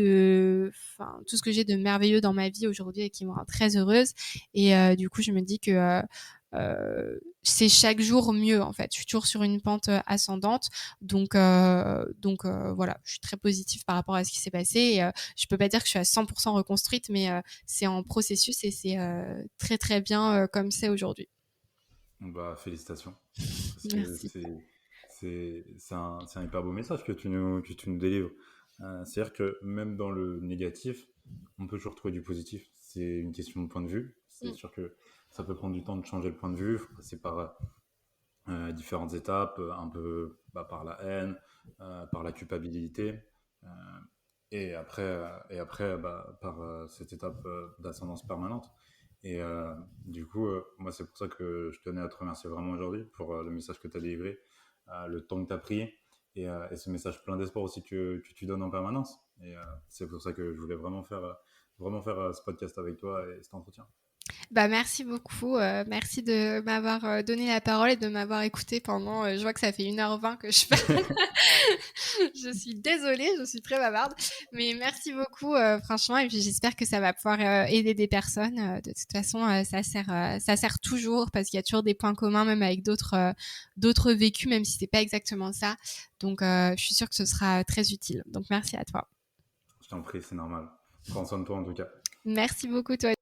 tout ce que j'ai de merveilleux dans ma vie aujourd'hui et qui me rend très heureuse. Et du coup, je me dis que c'est chaque jour mieux en fait. Je suis toujours sur une pente ascendante, donc voilà, je suis très positive par rapport à ce qui s'est passé. Et, je peux pas dire que je suis à 100% reconstruite, mais c'est en processus et c'est très très bien comme c'est aujourd'hui. Bah, félicitations. Parce que Merci. c'est un hyper beau message que tu nous délivres. C'est-à-dire que même dans le négatif, on peut toujours trouver du positif. C'est une question de point de vue. C'est Mm. sûr que ça peut prendre du temps de changer le point de vue. Il faut passer par différentes étapes, un peu bah, par la haine, par la culpabilité. Euh, et après par cette étape d'ascendance permanente. Et du coup, moi, c'est pour ça que je tenais à te remercier vraiment aujourd'hui pour le message que tu as délivré, le temps que tu as pris et ce message plein d'espoir aussi que tu donnes en permanence. Et c'est pour ça que je voulais vraiment faire ce podcast avec toi et cet entretien. Bah, merci beaucoup. Merci de m'avoir donné la parole et de m'avoir écouté pendant. Je vois que ça fait 1h20 que je parle. Je suis désolée, je suis très bavarde. Mais merci beaucoup, franchement. Et puis j'espère que ça va pouvoir aider des personnes. De toute façon, ça sert toujours parce qu'il y a toujours des points communs, même avec d'autres vécus, même si c'est pas exactement ça. Donc, je suis sûre que ce sera très utile. Donc, merci à toi. Je t'en prie, c'est normal. Prends soin de toi en tout cas. Merci beaucoup, toi.